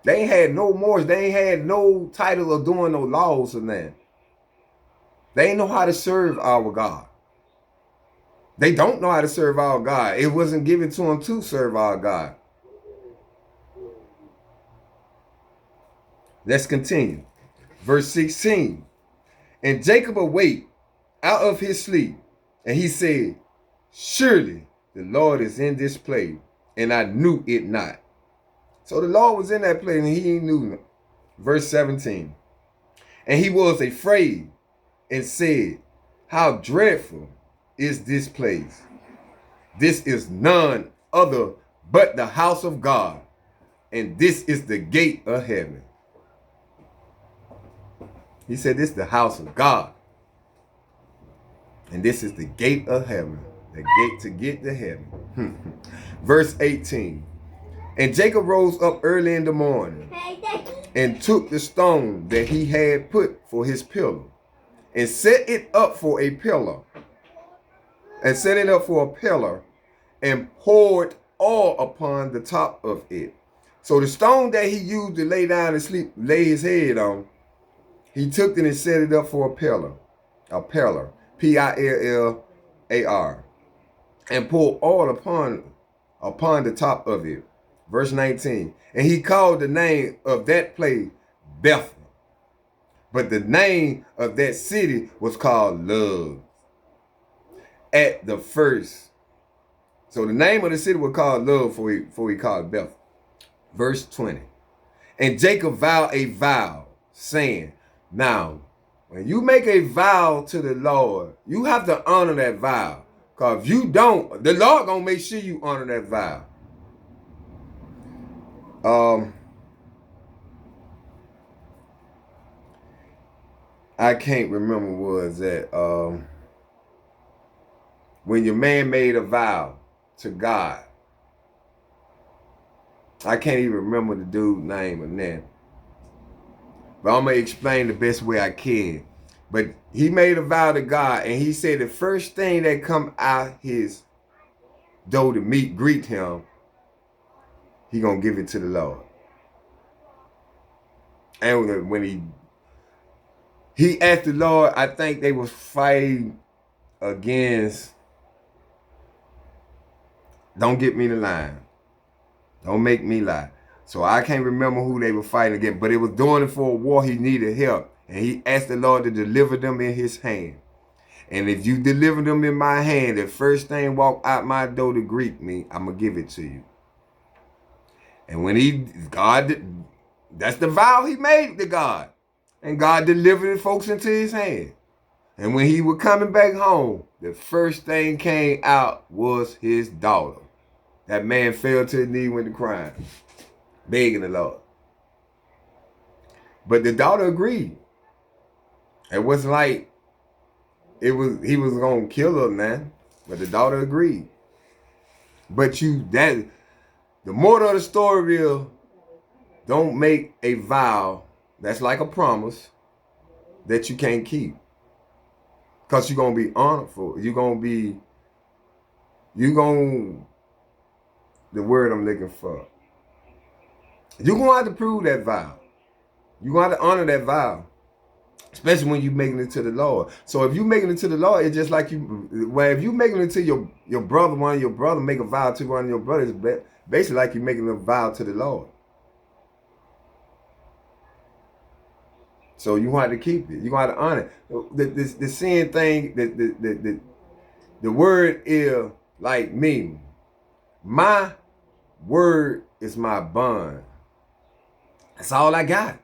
They ain't had no more. They ain't had no title of doing no laws or nothing. They ain't know how to serve our God. They don't know how to serve our God. It wasn't given to them to serve our God. Let's continue. Verse 16. And Jacob awake out of his sleep, and he said, surely the Lord is in this place, and I knew it not. So the Lord was in that place, and he knew it. Verse 17. And he was afraid and said, how dreadful is this place? This is none other but the house of God, and this is the gate of heaven. He said, this is the house of God, and this is the gate of heaven, the gate to get to heaven. Verse 18. And Jacob rose up early in the morning and took the stone that he had put for his pillar and set it up for a pillar, and poured oil upon the top of it. So the stone that he used to lay down and sleep, lay his head on, he took it and set it up for a pillar, Pillar, and poured oil upon the top of it. Verse 19. And he called the name of that place Bethel, but the name of that city was called Luz at the first. So the name of the city was called Luz before he called Bethel. Verse 20. And Jacob vowed a vow, saying, now, when you make a vow to the Lord, you have to honor that vow. Because if you don't, the Lord gonna make sure you honor that vow. I can't remember was that when your man made a vow to God. I can't even remember the dude's name or name. But I'm going to explain the best way I can. But he made a vow to God, and he said the first thing that come out his door to greet him, he going to give it to the Lord. And when he asked the Lord, I think they was fighting against, don't get me the line. Don't make me lie. So I can't remember who they were fighting against, but it was doing it for a war he needed help. And he asked the Lord to deliver them in his hand. And if you deliver them in my hand, the first thing walk out my door to greet me, I'm going to give it to you. And when that's the vow he made to God. And God delivered the folks into his hand. And when he was coming back home, the first thing came out was his daughter. That man fell to his knee when crying, begging the Lord. But the daughter agreed. It wasn't like he was gonna kill her, man. But the daughter agreed. But the The moral of the story is, don't make a vow that's like a promise that you can't keep. Because you're going to be honored for it. The word I'm looking for. You're going to have to prove that vow. You're going to have to honor that vow. Especially when you're making it to the Lord. So if you're making it to the Lord, it's just like if you're making it to your brother, one of your brothers make a vow to one of your brothers, basically like you're making a vow to the Lord. So you want to keep it. You want to honor it. The sin thing, the word is like me. My word is my bond. That's all I got.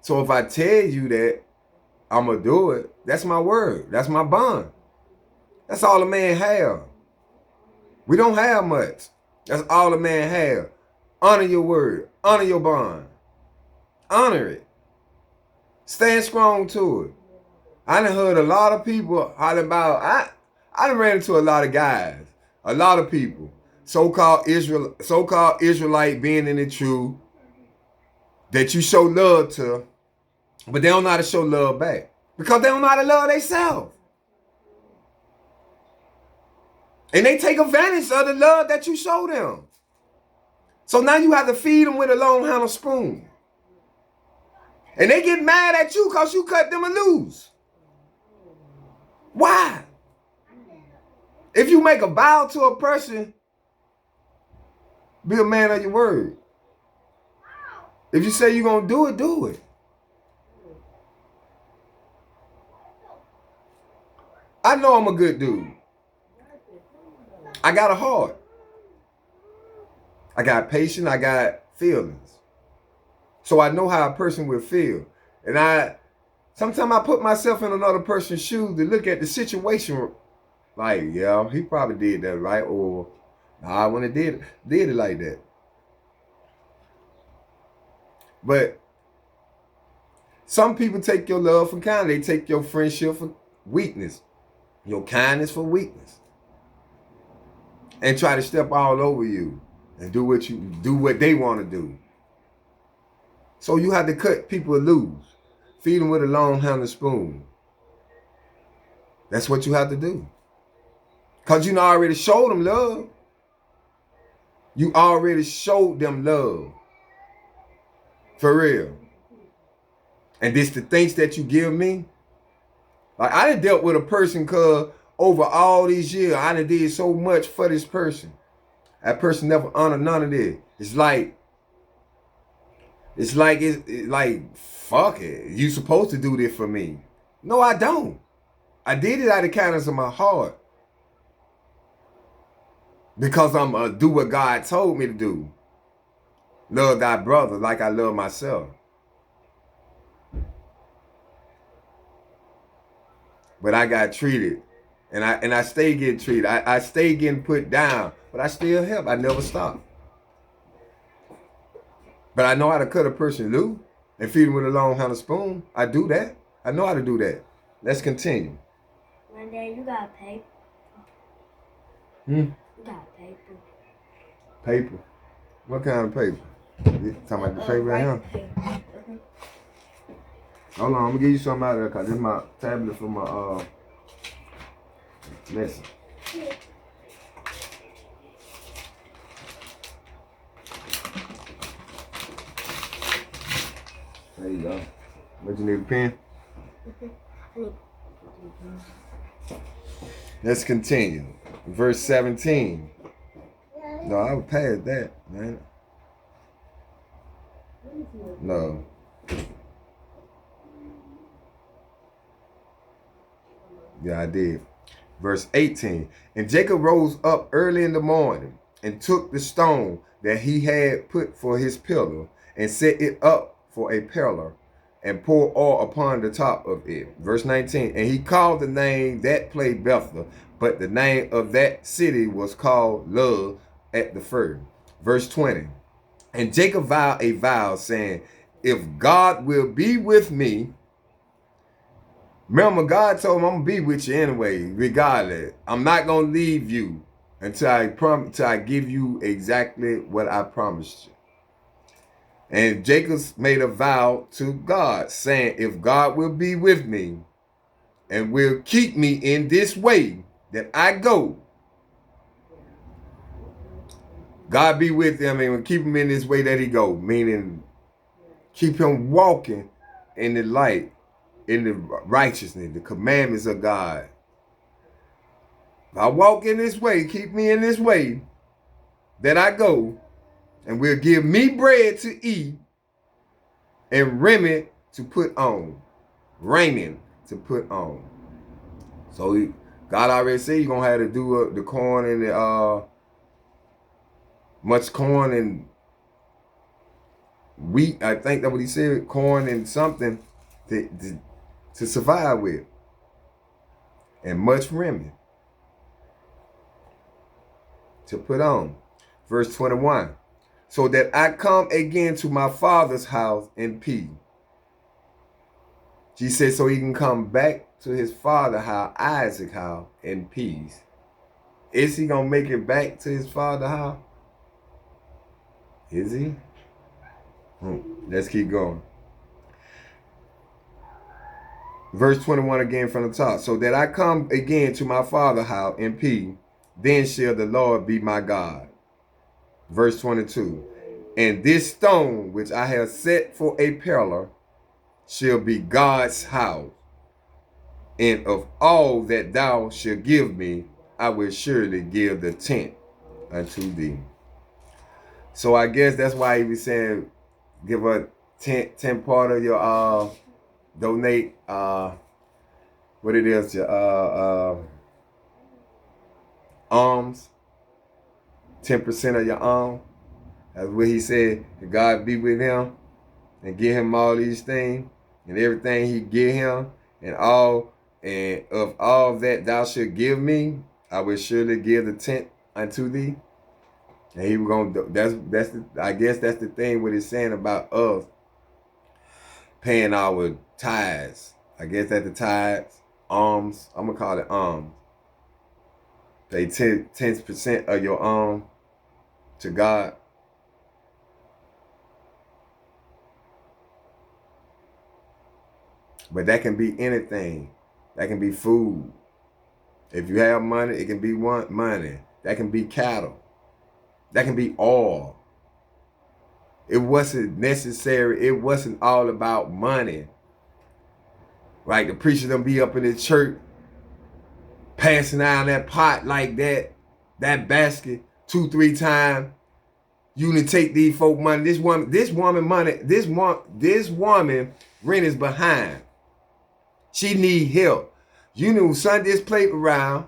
So if I tell you that I'm going to do it, that's my word. That's my bond. That's all a man have. We don't have much. That's all a man have. Honor your word. Honor your bond. Honor it. Stand strong to it. I done heard a lot of people holler about, I done ran into a lot of guys, a lot of people, so-called Israelite being in the truth, that you show love to, but they don't know how to show love back. Because they don't know how to love themselves. And they take advantage of the love that you show them. So now you have to feed them with a long-handled spoon. And they get mad at you because you cut them a loose. Why? If you make a vow to a person, be a man of your word. If you say you're going to do it, do it. I know I'm a good dude. I got a heart. I got patience. I got feelings. So I know how a person will feel. And sometimes I put myself in another person's shoes to look at the situation like, yeah, he probably did that, right? Or, nah, I wouldn't have did it like that. But some people take your love for kindness. They take your friendship for weakness. Your kindness for weakness. And try to step all over you and do what they want to do. So you have to cut people loose. Feed them with a long-handled spoon. That's what you have to do. Because you already showed them love. You already showed them love. For real. And this the things that you give me. Like I done dealt with a person because over all these years, I done did so much for this person. That person never honored none of this. It's like, fuck it. You supposed to do this for me. No, I don't. I did it out of the kindness of my heart. Because I'm going to do what God told me to do. Love thy brother like I love myself. But I got treated. And I stay getting treated. I stay getting put down. But I still help. I never stop. But I know how to cut a person loose and feed them with a long-handled spoon. I do that. I know how to do that. Let's continue. One day you got paper. You got paper. Paper? What kind of paper? You talking about the paper right here? Hold on, I'm gonna give you something out of there because this is my tablet for my lesson. There you go. What, you need a pen? Let's continue. Verse 17. No, I would pass that, man. No. Yeah, I did. Verse 18. And Jacob rose up early in the morning and took the stone that he had put for his pillar and set it up for a pillar and poured oil upon the top of it. Verse 19. And he called the name that place Bethel, but the name of that city was called Luz at the first. Verse 20. And Jacob vowed a vow saying, if God will be with me. Remember, God told him, I'm going to be with you anyway, regardless. I'm not going to leave you. until I give you exactly what I promised you. And Jacob made a vow to God, saying, if God will be with me and will keep me in this way that I go, God be with him and will keep him in this way that he go, meaning keep him walking in the light, in the righteousness, the commandments of God. If I walk in this way, keep me in this way that I go, and will give me bread to eat and raiment to put on. Raiment to put on. So God already said you're going to have to do the corn and the, much corn and wheat. I think that's what he said, corn and something to survive with. And much raiment to put on. Verse 21. So that I come again to my father's house in peace. She said so he can come back to his father's house, Isaac's house, in peace. Is he going to make it back to his father's house? Is he? Let's keep going. Verse 21 again from the top. So that I come again to my father's house in peace, then shall the Lord be my God. Verse 22. And this stone which I have set for a pillar shall be God's house. And of all that thou shalt give me, I will surely give the tenth unto thee. So I guess that's why he was saying, give a 10 part of your donate what it is, your alms, 10% of your alms. That's what he said. God be with him and give him all these things and everything he give him, and of all that thou shalt give me, I will surely give the tenth unto thee. And he was gonna. I guess that's the thing what it's saying about us paying our tithes. I guess that's the tithes, alms. I'm gonna call it alms. Pay 10% of your alms to God. But that can be anything. That can be food. If you have money, it can be money. That can be cattle. That can be oil. It wasn't necessary. It wasn't all about money. Right? The preacher don't be up in the church passing out that pot like that basket 2-3 times. You need to take these folk money. This woman rent is behind. She need help. You knew send this plate around,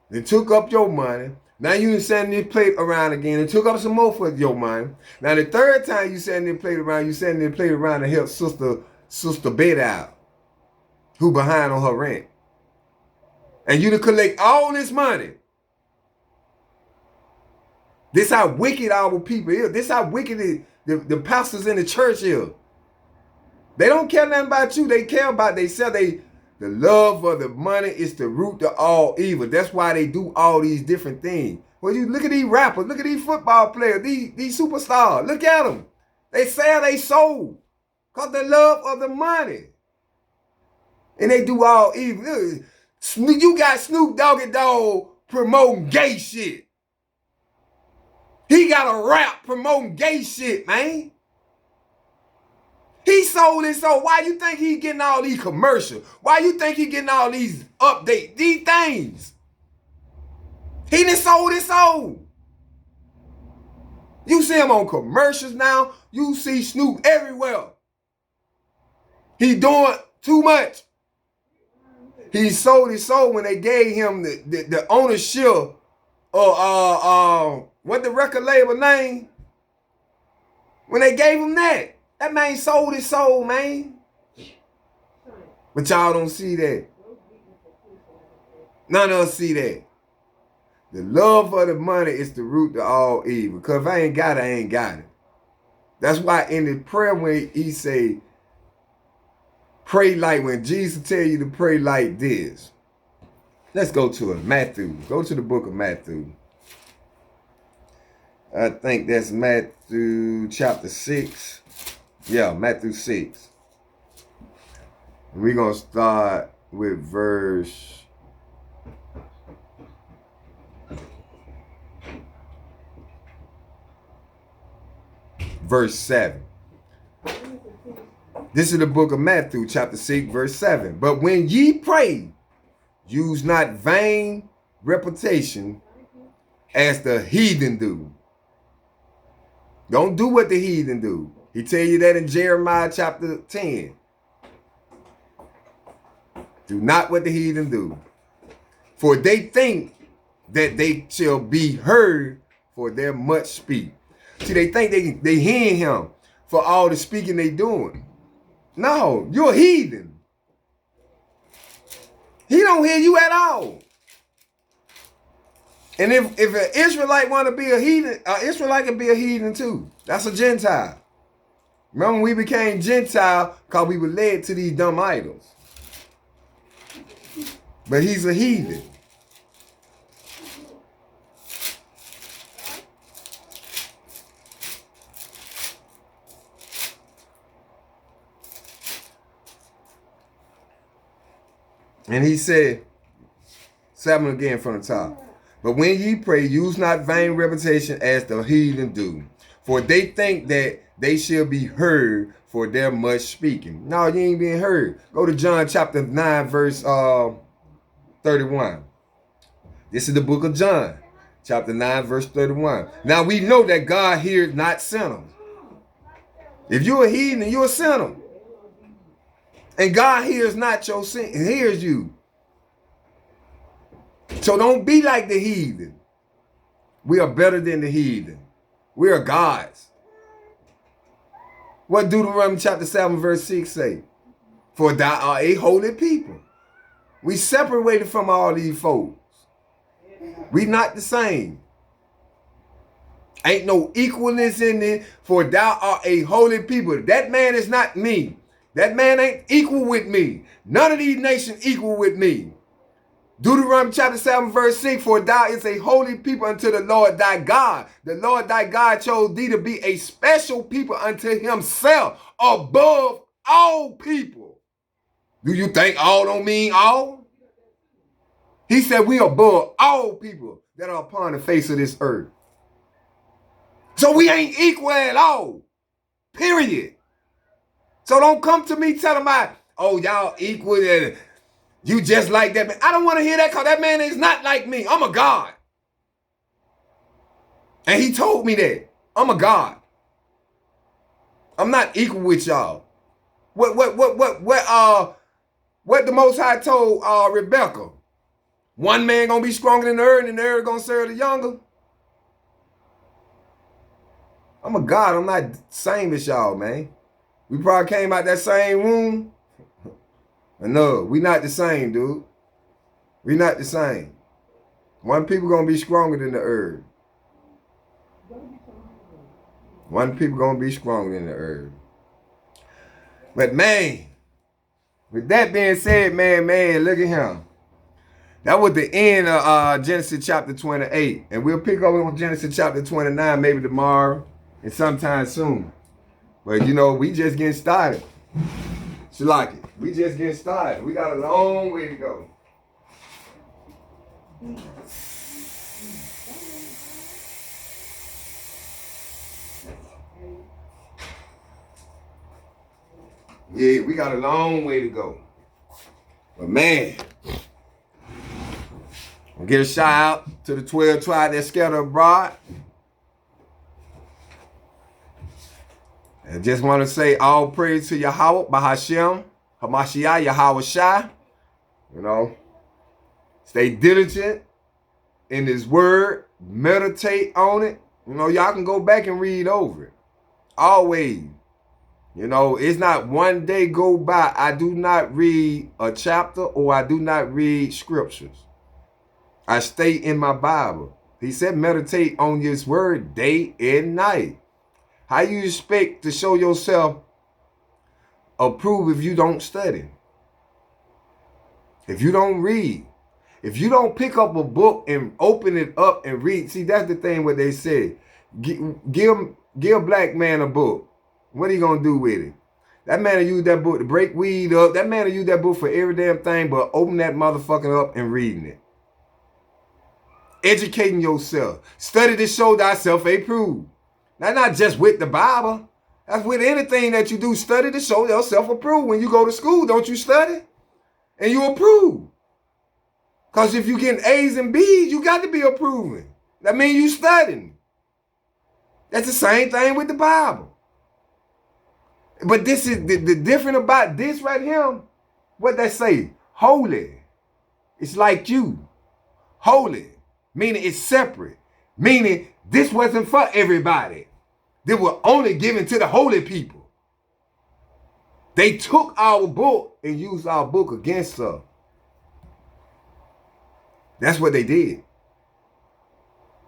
then took up your money. Now you send this plate around again and took up some more for your money. Now the third time you send this plate around, you send this plate around to help sister Bet out, who behind on her rent. And you to collect all this money. This how wicked our people is. This how wicked the pastors in the church is. They don't care nothing about you. They care about themselves. The love of the money is the root to all evil. That's why they do all these different things. Well, you look at these rappers. Look at these football players. These superstars. Look at them. They sell their soul because the love of the money. And they do all evil. You got Snoop Doggy Dogg promoting gay shit. He got a rap promoting gay shit, man. He sold his soul. Why you think he getting all these commercials? Why you think he getting all these updates? These things. He done sold his soul. You see him on commercials now. You see Snoop everywhere. He doing too much. He sold his soul when they gave him the ownership of what the record label name? When they gave him that man sold his soul, man. But y'all don't see that. None of us see that. The love of the money is the root to all evil. Because if I ain't got it, I ain't got it. That's why in the prayer when he say, pray like, when Jesus tell you to pray like this. Let's go to it. Matthew. Go to the book of Matthew. I think that's Matthew chapter 6. Yeah, Matthew 6. We're going to start with verse 7. This is the book of Matthew, chapter 6, verse 7. But when ye pray, use not vain repetition as the heathen do. Don't do what the heathen do. He tell you that in Jeremiah chapter 10. Do not what the heathen do. For they think that they shall be heard for their much speak. See, they think they hearing him for all the speaking they doing. No, you're a heathen. He don't hear you at all. And if an Israelite want to be a heathen, an Israelite can be a heathen too. That's a Gentile. Remember, we became Gentile because we were led to these dumb idols. But he's a heathen. And he said, 7 again from the top. But when ye pray, use not vain repetition as the heathen do. For they think that they shall be heard for their much speaking. No, you ain't being heard. Go to John chapter 9, verse 31. This is the book of John, chapter 9, verse 31. Now we know that God hears not sinners. If you're a heathen, you're a sinner. And God hears not your sin, He hears you. So don't be like the heathen. We are better than the heathen. We are gods. What Deuteronomy chapter 7 verse 6 say? For thou art a holy people. We separated from all these folks. We not the same. Ain't no equalness in it. For thou art a holy people. That man is not me. That man ain't equal with me. None of these nations equal with me. Deuteronomy chapter 7 verse 6, for thou is a holy people unto the Lord thy God. The Lord thy God chose thee to be a special people unto himself above all people. Do you think all don't mean all? He said we are above all people that are upon the face of this earth. So we ain't equal at all. Period. So don't come to me telling me, oh, y'all equal and you just like that man. I don't want to hear that because that man is not like me. I'm a God. And he told me that. I'm a God. I'm not equal with y'all. What the Most High told Rebecca? One man gonna be stronger than the other and the other gonna serve the younger. I'm a God. I'm not the same as y'all, man. We probably came out that same room. No, we not the same, dude. We not the same. One people gonna be stronger than the other. One people gonna be stronger than the other. But man, with that being said, man, look at him. That was the end of Genesis chapter 28. And we'll pick up on Genesis chapter 29 maybe tomorrow and sometime soon. But you know, we just getting started. Shalaki, we just getting started. We got a long way to go. Yeah, we got a long way to go. But man, I'll get a shout out to the 12 tribes that scattered abroad. I just want to say all praise to Yahweh, Bahashem, Hamashiach, Yahweh Shai. You know, stay diligent in His word, meditate on it. You know, y'all can go back and read over it. Always. You know, it's not one day go by I do not read a chapter or I do not read scriptures. I stay in my Bible. He said meditate on His word day and night. How you expect to show yourself approved if you don't study? If you don't read? If you don't pick up a book and open it up and read? See, that's the thing what they say. Give a black man a book. What are you gonna do with it? That man will use that book to break weed up. That man will use that book for every damn thing but open that motherfucker up and reading it. Educating yourself. Study to show thyself approved. That's not just with the Bible. That's with anything that you do. Study to show yourself approved. When you go to school, don't you study? And you approve. Because if you getting A's and B's, you got to be approving. That means you studying. That's the same thing with the Bible. But this is the different about this right here. What they say? Holy. It's like you. Holy. Meaning it's separate. Meaning this wasn't for everybody. They were only given to the holy people. They took our book and used our book against us. That's what they did.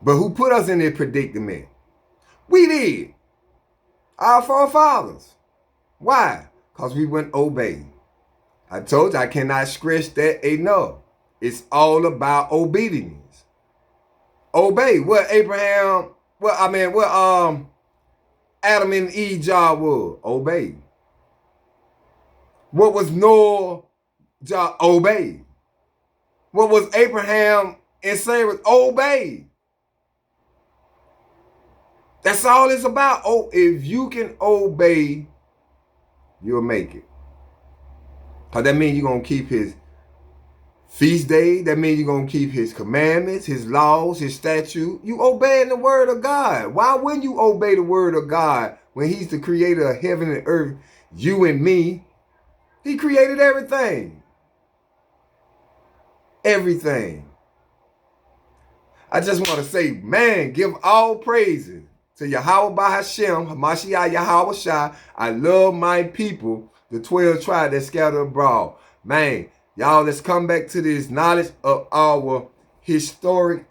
But who put us in this predicament? We did. Our forefathers. Why? Because we wouldn't obey. I told you I cannot stress that enough. It's all about obedience. Obey what Adam and Eve job was. Obey. What was Noah's job? Obey. What was Abraham and Sarah? Obey. That's all it's about. Oh, if you can obey, you'll make it. Because that means you're going to keep his feast day. That means you're going to keep his commandments, his laws, his statutes. You obeying the word of God. Why wouldn't you obey the word of God when he's the creator of heaven and earth, you and me? He created everything. Everything. I just want to say, man, give all praises to Yahweh Bahashem, Hamashiach Yahweh Shai. I love my people, the 12 tribes that scattered abroad. Man, y'all, let's come back to this knowledge of our history.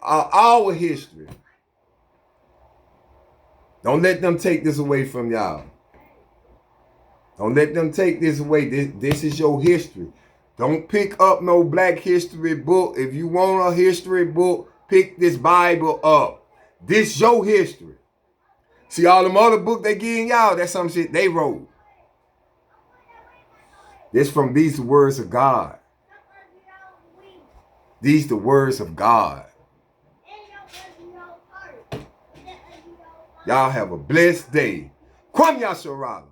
Don't let them take this away from y'all. Don't let them take this away. This is your history. Don't pick up no black history book. If you want a history book, pick this Bible up. This your history. See, all them other books they giving y'all, that's some shit they wrote. This from these the words of God. These the words of God. Y'all have a blessed day. Kwam Yasharala.